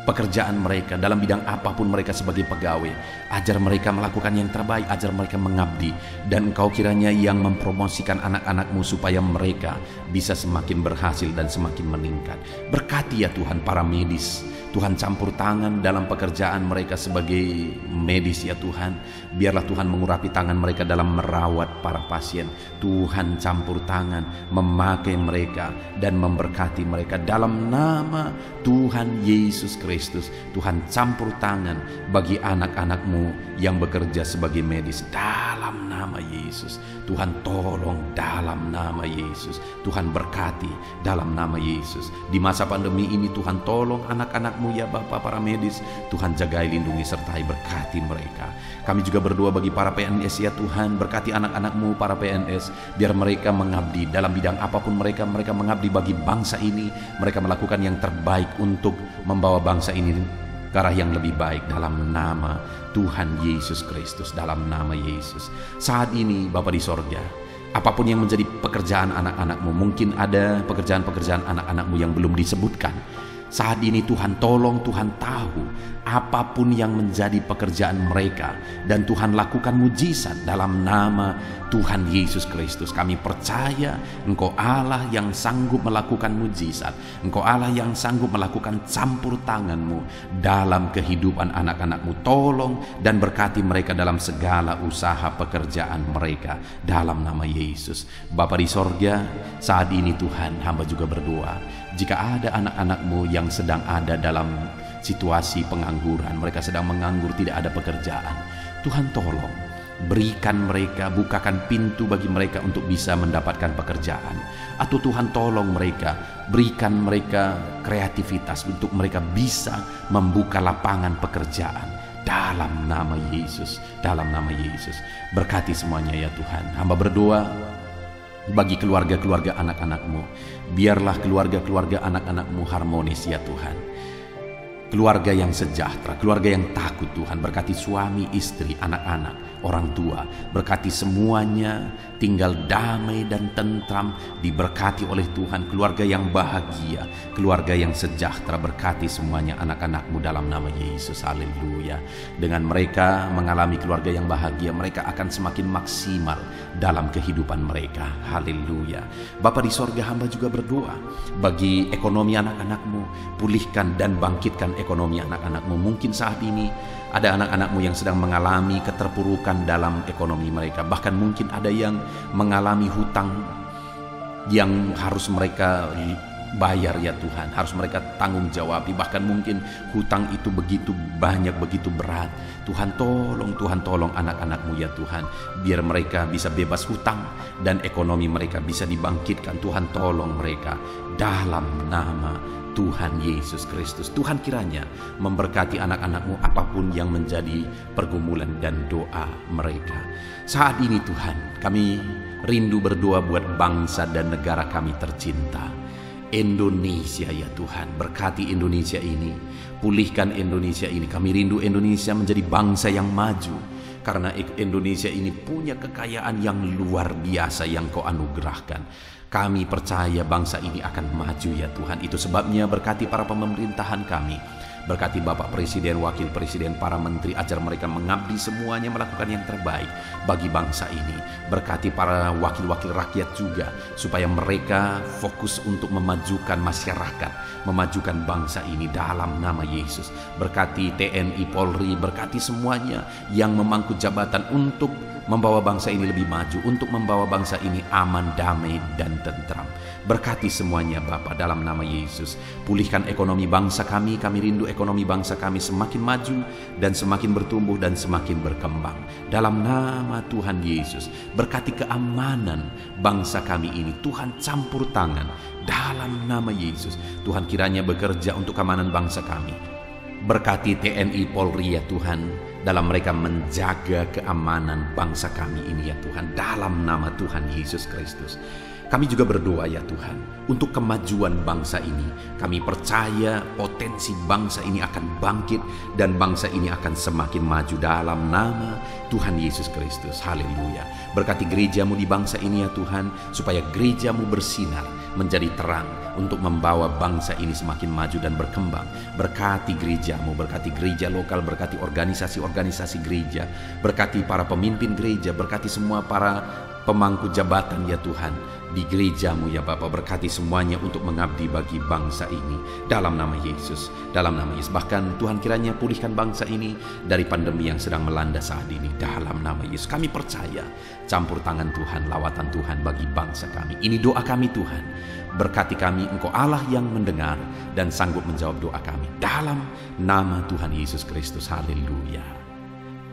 pekerjaan mereka, dalam bidang apapun mereka sebagai pegawai, ajar mereka melakukan yang terbaik, ajar mereka mengabdi. Dan Engkau kiranya yang mempromosikan anak-anak-Mu supaya mereka bisa semakin berhasil dan semakin meningkat. Berkati ya Tuhan para medis, Tuhan campur tangan dalam pekerjaan mereka sebagai medis ya Tuhan. Biarlah Tuhan mengurapi tangan mereka dalam merawat para pasien. Tuhan campur tangan, memakai mereka dan memberkati mereka dalam nama Tuhan Yesus Kristus. Tuhan campur tangan bagi anak-anak-Mu yang bekerja sebagai medis dalam nama Yesus. Tuhan tolong dalam nama Yesus. Tuhan berkati dalam nama Yesus. Di masa pandemi ini Tuhan tolong anak-anak-Mu ya Bapa, para medis. Tuhan jagai, lindungi, sertai, berkati mereka. Kami juga berdoa bagi para PNS ya Tuhan. Berkati anak-anak-Mu para PNS, biar mereka mengabdi dalam bidang apapun mereka mengabdi bagi bangsa ini. Mereka melakukan yang terbaik untuk membawa bangsa ini ke arah yang lebih baik dalam nama Tuhan Yesus Kristus. Dalam nama Yesus, saat ini Bapa di sorga, apapun yang menjadi pekerjaan anak-anak-Mu, mungkin ada pekerjaan-pekerjaan anak-anak-Mu yang belum disebutkan. Saat ini Tuhan tolong, Tuhan tahu apapun yang menjadi pekerjaan mereka, dan Tuhan lakukan mujizat dalam nama Tuhan Yesus Kristus. Kami percaya Engkau Allah yang sanggup melakukan mujizat, Engkau Allah yang sanggup melakukan campur tangan-Mu dalam kehidupan anak-anak-Mu. Tolong dan berkati mereka dalam segala usaha pekerjaan mereka dalam nama Yesus. Bapa di sorga, saat ini Tuhan, hamba juga berdoa, jika ada anak-anak-Mu yang sedang ada dalam situasi pengangguran, mereka sedang menganggur, tidak ada pekerjaan, Tuhan tolong berikan mereka, bukakan pintu bagi mereka untuk bisa mendapatkan pekerjaan. Atau Tuhan tolong mereka, berikan mereka kreativitas untuk mereka bisa membuka lapangan pekerjaan dalam nama Yesus, dalam nama Yesus. Berkati semuanya ya Tuhan. Hamba berdoa bagi keluarga-keluarga anak-anak-Mu, biarlah keluarga-keluarga anak-anak-Mu harmonis ya Tuhan. Keluarga yang sejahtera, keluarga yang takut Tuhan. Berkati suami, istri, anak-anak, orang tua. Berkati semuanya tinggal damai dan tentram, diberkati oleh Tuhan. Keluarga yang bahagia, keluarga yang sejahtera. Berkati semuanya anak-anak-Mu dalam nama Yesus. Haleluya. Dengan mereka mengalami keluarga yang bahagia, mereka akan semakin maksimal dalam kehidupan mereka. Haleluya. Bapa di sorga, hamba juga berdoa bagi ekonomi anak-anak-Mu. Pulihkan dan bangkitkan ekonomi anak-anak-Mu. Mungkin saat ini ada anak-anak-Mu yang sedang mengalami keterpurukan dalam ekonomi mereka. Bahkan mungkin ada yang mengalami hutang yang harus mereka bayar ya Tuhan, harus mereka tanggung jawabi. Bahkan mungkin hutang itu begitu banyak, begitu berat. Tuhan tolong anak-anak-Mu ya Tuhan, biar mereka bisa bebas hutang dan ekonomi mereka bisa dibangkitkan. Tuhan tolong mereka dalam nama Tuhan Yesus Kristus. Tuhan kiranya memberkati anak-anak-Mu apapun yang menjadi pergumulan dan doa mereka. Saat ini Tuhan, kami rindu berdoa buat bangsa dan negara kami tercinta, Indonesia ya Tuhan. Berkati Indonesia ini, pulihkan Indonesia ini. Kami rindu Indonesia menjadi bangsa yang maju, karena Indonesia ini punya kekayaan yang luar biasa yang Kau anugerahkan. Kami percaya bangsa ini akan maju ya Tuhan. Itu sebabnya berkati para pemerintahan kami, berkati Bapak Presiden, Wakil Presiden, para menteri, ajar mereka mengabdi semuanya melakukan yang terbaik bagi bangsa ini. Berkati para wakil-wakil rakyat juga, supaya mereka fokus untuk memajukan masyarakat, memajukan bangsa ini dalam nama Yesus. Berkati TNI, Polri, berkati semuanya yang memangku jabatan untuk membawa bangsa ini lebih maju, untuk membawa bangsa ini aman, damai, dan tentram. Berkati semuanya Bapa dalam nama Yesus. Pulihkan ekonomi bangsa kami rindu ekonomi bangsa kami semakin maju dan semakin bertumbuh dan semakin berkembang dalam nama Tuhan Yesus. Berkati keamanan bangsa kami ini, Tuhan campur tangan dalam nama Yesus. Tuhan kiranya bekerja untuk keamanan bangsa kami. Berkati TNI, Polri ya Tuhan, dalam mereka menjaga keamanan bangsa kami ini ya Tuhan, dalam nama Tuhan Yesus Kristus. Kami juga berdoa ya Tuhan untuk kemajuan bangsa ini. Kami percaya potensi bangsa ini akan bangkit dan bangsa ini akan semakin maju dalam nama Tuhan Yesus Kristus. Haleluya. Berkati gereja-Mu di bangsa ini ya Tuhan, supaya gereja-Mu bersinar menjadi terang untuk membawa bangsa ini semakin maju dan berkembang. Berkati gereja-Mu, berkati gereja lokal, berkati organisasi-organisasi gereja, berkati para pemimpin gereja, berkati semua para pemangku jabatan ya Tuhan di gereja-Mu ya Bapa. Berkati semuanya untuk mengabdi bagi bangsa ini dalam nama Yesus, dalam nama Yesus. Bahkan Tuhan kiranya pulihkan bangsa ini dari pandemi yang sedang melanda saat ini dalam nama Yesus. Kami percaya campur tangan Tuhan, lawatan Tuhan bagi bangsa kami. Ini doa kami Tuhan. Berkati kami, Engkau Allah yang mendengar dan sanggup menjawab doa kami dalam nama Tuhan Yesus Kristus. Haleluya.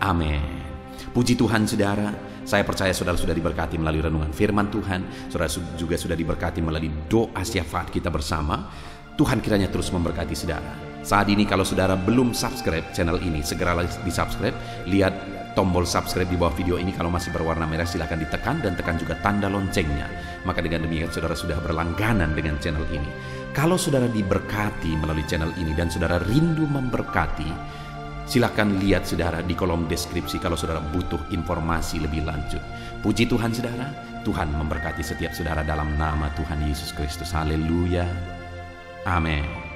Amin. Puji Tuhan saudara, saya percaya saudara sudah diberkati melalui renungan firman Tuhan. Saudara juga sudah diberkati melalui doa syafaat kita bersama. Tuhan kiranya terus memberkati saudara. Saat ini kalau saudara belum subscribe channel ini, segeralah di subscribe. Lihat tombol subscribe di bawah video ini, kalau masih berwarna merah silahkan ditekan, dan tekan juga tanda loncengnya. Maka dengan demikian saudara sudah berlangganan dengan channel ini. Kalau saudara diberkati melalui channel ini dan saudara rindu memberkati, silakan lihat saudara di kolom deskripsi kalau saudara butuh informasi lebih lanjut. Puji Tuhan saudara, Tuhan memberkati setiap saudara dalam nama Tuhan Yesus Kristus. Haleluya. Amin.